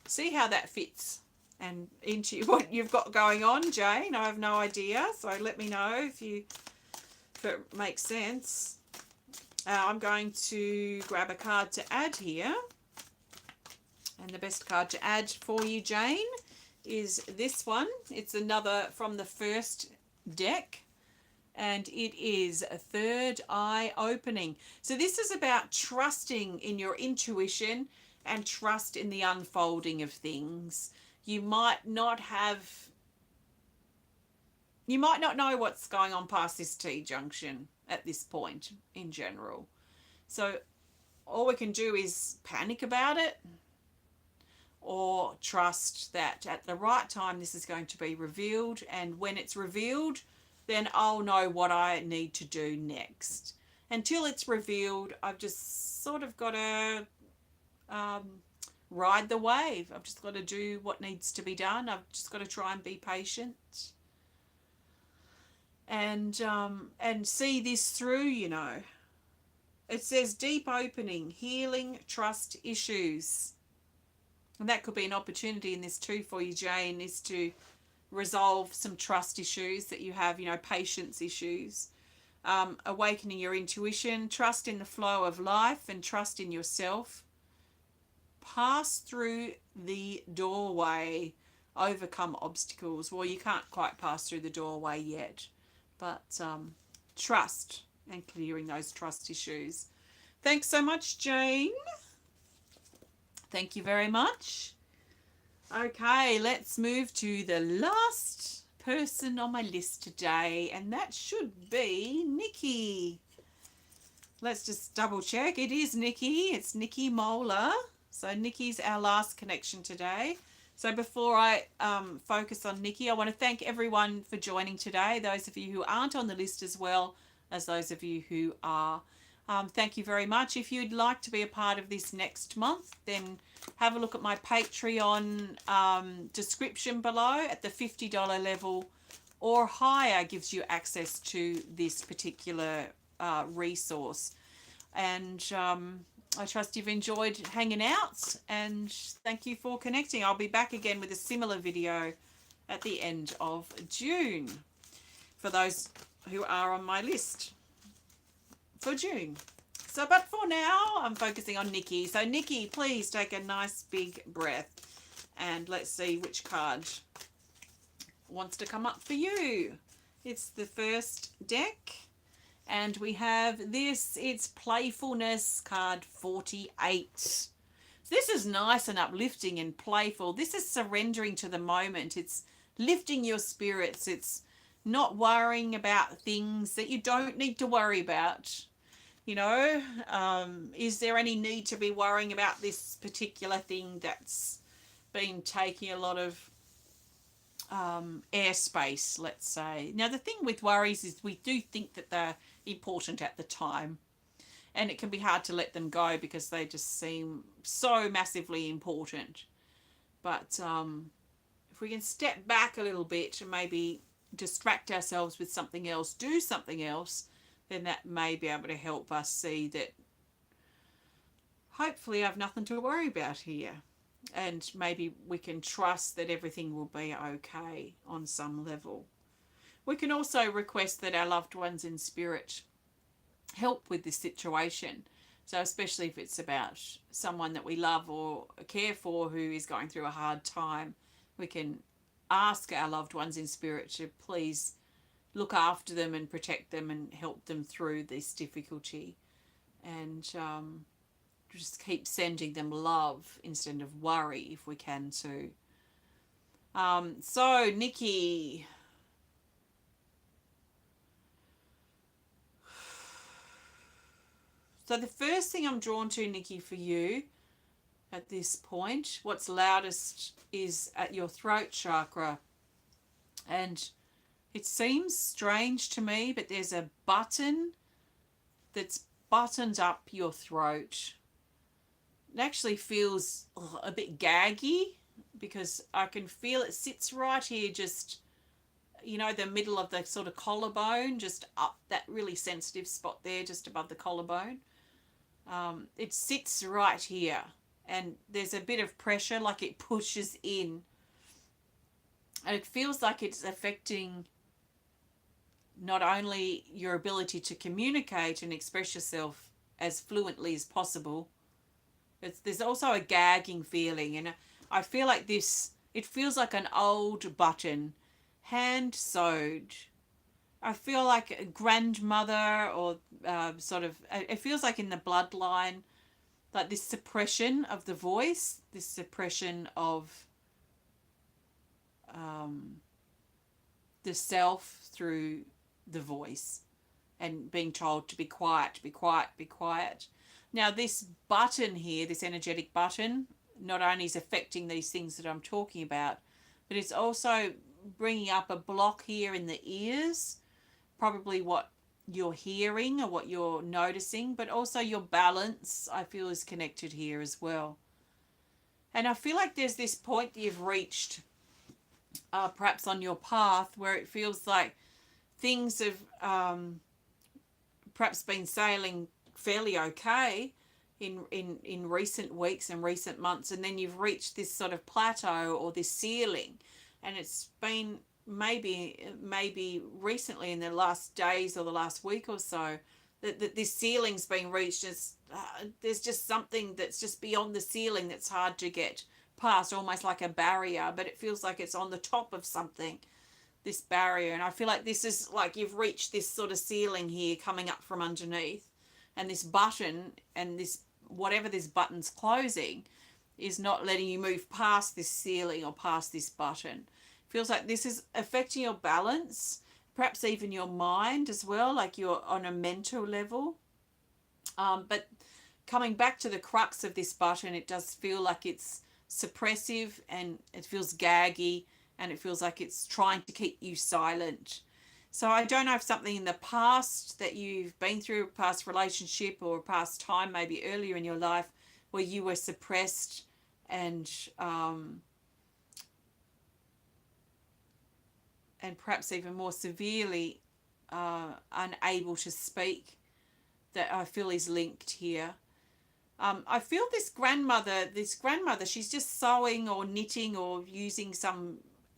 see how that fits and into what you've got going on, Jane. I have no idea, so let me know if it makes sense. I'm going to grab a card to add here. And the best card to add for you, Jane, is this one. It's another from the first deck, and it is a third eye opening. So this is about trusting in your intuition and trust in the unfolding of things. You might not know what's going on past this T-junction at this point in general. So all we can do is panic about it, or trust that at the right time this is going to be revealed, and when it's revealed, then I'll know what I need to do next. Until it's revealed, I've just sort of got to ride the wave. I've just got to do what needs to be done. I've just got to try and be patient and see this through, you know. It says deep opening, healing, trust issues. And that could be an opportunity in this too for you, Jane, is to resolve some trust issues that you have, you know, patience issues. Awakening your intuition, trust in the flow of life and trust in yourself. Pass through the doorway, overcome obstacles. Well, you can't quite pass through the doorway yet, but trust and clearing those trust issues. Thanks so much, Jane. Thank you very much. Okay, let's move to the last person on my list today, and that should be Nicki. Let's just double check. It is Nicki. It's Nicki Mohler. So Nicki's our last connection today. So before I focus on Nicki, I want to thank everyone for joining today, those of you who aren't on the list as well as those of you who are. Thank you very much. If you'd like to be a part of this next month, then have a look at my Patreon description below. At the $50 level or higher gives you access to this particular resource. And I trust you've enjoyed hanging out, and thank you for connecting. I'll be back again with a similar video at the end of June for those who are on my list for June. So, but for now, I'm focusing on Nicki. So, Nicki, please take a nice big breath, and let's see which card wants to come up for you. It's the first deck, and we have this. It's Playfulness, card 48. So this is nice and uplifting and playful. This is surrendering to the moment. It's lifting your spirits. It's not worrying about things that you don't need to worry about. You know, is there any need to be worrying about this particular thing that's been taking a lot of airspace, let's say. Now, the thing with worries is we do think that they're important at the time, and it can be hard to let them go because they just seem so massively important. But if we can step back a little bit and maybe distract ourselves with something else, do something else, then that may be able to help us see that hopefully I have nothing to worry about here. And maybe we can trust that everything will be okay on some level. We can also request that our loved ones in spirit help with this situation. So especially if it's about someone that we love or care for who is going through a hard time, we can ask our loved ones in spirit to please look after them and protect them and help them through this difficulty. And just keep sending them love instead of worry if we can too. So Nicki, so the first thing I'm drawn to, Nicki, for you at this point, what's loudest is at your throat chakra. And it seems strange to me, but there's a button that's buttoned up your throat. It actually feels a bit gaggy because I can feel it sits right here, just, you know, the middle of the sort of collarbone, just up that really sensitive spot there, just above the collarbone. It sits right here, and there's a bit of pressure, like it pushes in. And it feels like it's affecting not only your ability to communicate and express yourself as fluently as possible, there's also a gagging feeling. And I feel like this, it feels like an old button, hand sewed. I feel like a grandmother or sort of, it feels like in the bloodline, like this suppression of the voice, this suppression of the self through the voice and being told to be quiet, be quiet, be quiet. Now this button here, this energetic button, not only is affecting these things that I'm talking about, but it's also bringing up a block here in the ears, probably what you're hearing or what you're noticing, but also your balance, I feel, is connected here as well. And I feel like there's this point that you've reached, perhaps on your path, where it feels like things have perhaps been sailing fairly okay in recent weeks and recent months, and then you've reached this sort of plateau or this ceiling, and it's been maybe recently in the last days or the last week or so that this ceiling's been reached. There's just something that's just beyond the ceiling that's hard to get past, almost like a barrier, but it feels like it's on the top of something, this barrier. And I feel like this is like you've reached this sort of ceiling here coming up from underneath, and this button and this, whatever this button's closing, is not letting you move past this ceiling or past this button. Feels like this is affecting your balance, perhaps even your mind as well, like you're on a mental level. But coming back to the crux of this button, it does feel like it's suppressive and it feels gaggy and it feels like it's trying to keep you silent. So I don't know if something in the past that you've been through, a past relationship or a past time, maybe earlier in your life, where you were suppressed and perhaps even more severely unable to speak, that I feel is linked here. I feel this grandmother, she's just sewing or knitting or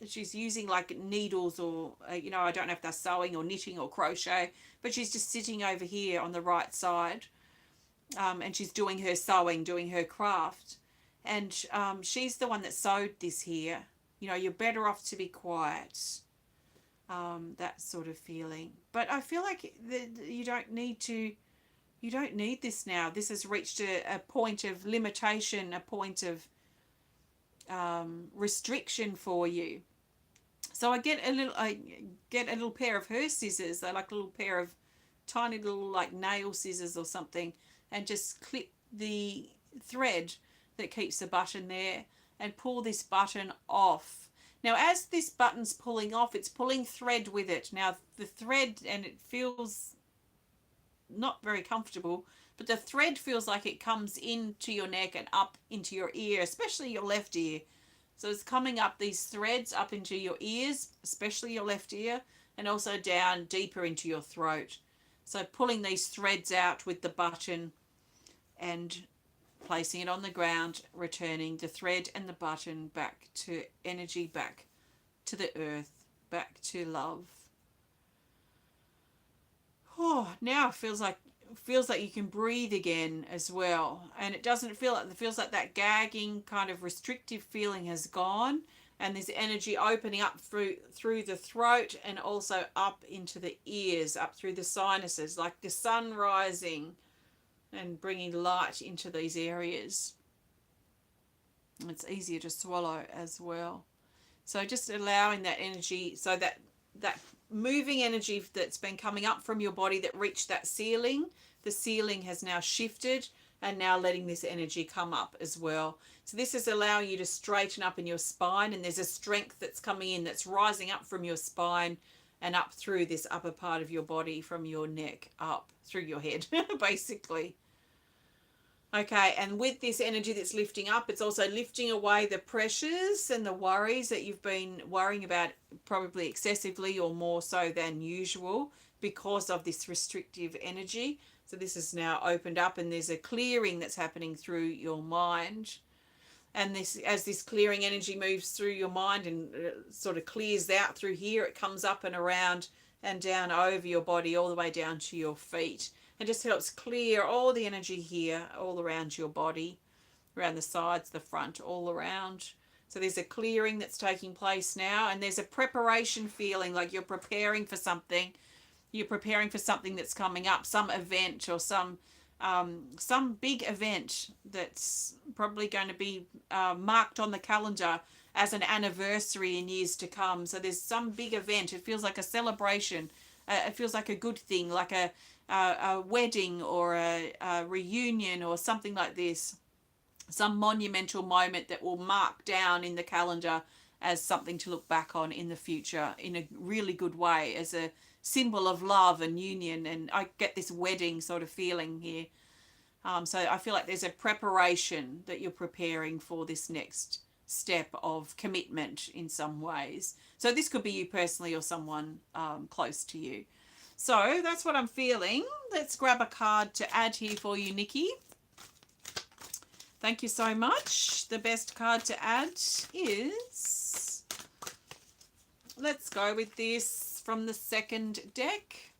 she's using like needles or, I don't know if they're sewing or knitting or crochet, but she's just sitting over here on the right side, and she's doing her sewing, doing her craft. And she's the one that sewed this here. You're better off to be quiet. That sort of feeling. But I feel like you don't need this now. This has reached a point of limitation, a point of restriction for you. So I get a little pair of her scissors. They're like a little pair of tiny little like nail scissors or something, and just clip the thread that keeps the button there and pull this button off. Now, as this button's pulling off, it's pulling thread with it. Now, the thread, and it feels not very comfortable, but the thread feels like it comes into your neck and up into your ear, especially your left ear. So it's coming up these threads up into your ears, especially your left ear, and also down deeper into your throat. So pulling these threads out with the button and placing it on the ground, returning the thread and the button back to energy, back to the earth, back to love. Oh, now it feels like you can breathe again as well, and it doesn't feel like, it feels like that gagging kind of restrictive feeling has gone, and there's energy opening up through the throat and also up into the ears, up through the sinuses, like the sun rising and bringing light into these areas. And it's easier to swallow as well. So just allowing that energy, so that moving energy that's been coming up from your body that reached that ceiling, the ceiling has now shifted, and now letting this energy come up as well. So this is allowing you to straighten up in your spine, and there's a strength that's coming in, that's rising up from your spine and up through this upper part of your body, from your neck up through your head, basically. Okay, and with this energy that's lifting up, it's also lifting away the pressures and the worries that you've been worrying about, probably excessively or more so than usual, because of this restrictive energy. So this is now opened up, and there's a clearing that's happening through your mind. And this, as this clearing energy moves through your mind and sort of clears out through here, it comes up and around and down over your body, all the way down to your feet. It just helps clear all the energy here, all around your body, around the sides, the front, all around. So there's a clearing that's taking place now, and there's a preparation feeling, like you're preparing for something. You're preparing for something that's coming up, some event or some big event that's probably going to be marked on the calendar as an anniversary in years to come. So there's some big event. It feels like a celebration. It feels like a good thing, like a wedding or a reunion or something like this. Some monumental moment that will mark down in the calendar as something to look back on in the future in a really good way, as a symbol of love and union. And I get this wedding sort of feeling here. So I feel like there's a preparation that you're preparing for this next step of commitment in some ways. So this could be you personally or someone close to you. So that's what I'm feeling. Let's grab a card to add here for you, Nicki. Thank you so much. The best card to add is, let's go with this from the second deck.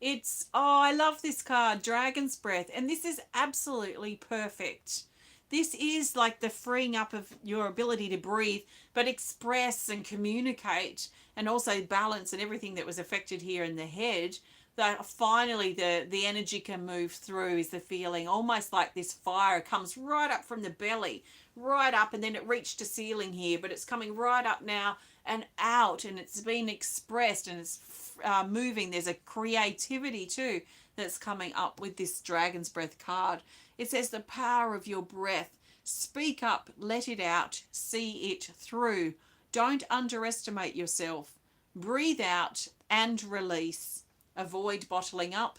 It's, oh, I love this card, Dragon's Breath. And this is absolutely perfect. This is like the freeing up of your ability to breathe, but express and communicate, and also balance and everything that was affected here in the head. That finally the energy can move through, is the feeling, almost like this fire comes right up from the belly, right up, and then it reached a ceiling here, but it's coming right up now and out, and it's been expressed, and it's moving. There's a creativity too that's coming up with this Dragon's Breath card. It says the power of your breath. Speak up, let it out, see it through. Don't underestimate yourself. Breathe out and release. Avoid bottling up,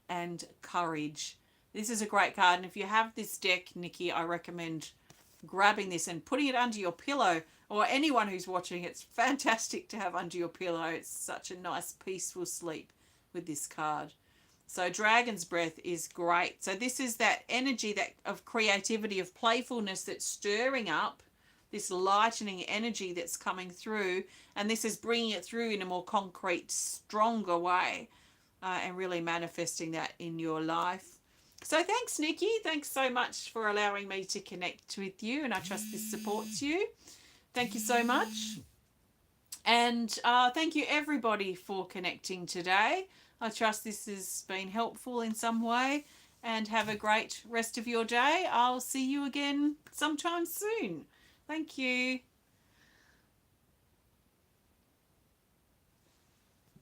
and courage. This is a great card, and if you have this deck, Nicki, I recommend grabbing this and putting it under your pillow, or anyone who's watching. It's fantastic to have under your pillow. It's such a nice peaceful sleep with this card. So Dragon's Breath is great. So this is that energy that of creativity, of playfulness that's stirring up, this lightening energy that's coming through, and this is bringing it through in a more concrete, stronger way, and really manifesting that in your life. So thanks, Nicki. Thanks so much for allowing me to connect with you, and I trust this supports you. Thank you so much. And thank you, everybody, for connecting today. I trust this has been helpful in some way, and have a great rest of your day. I'll see you again sometime soon. Thank you.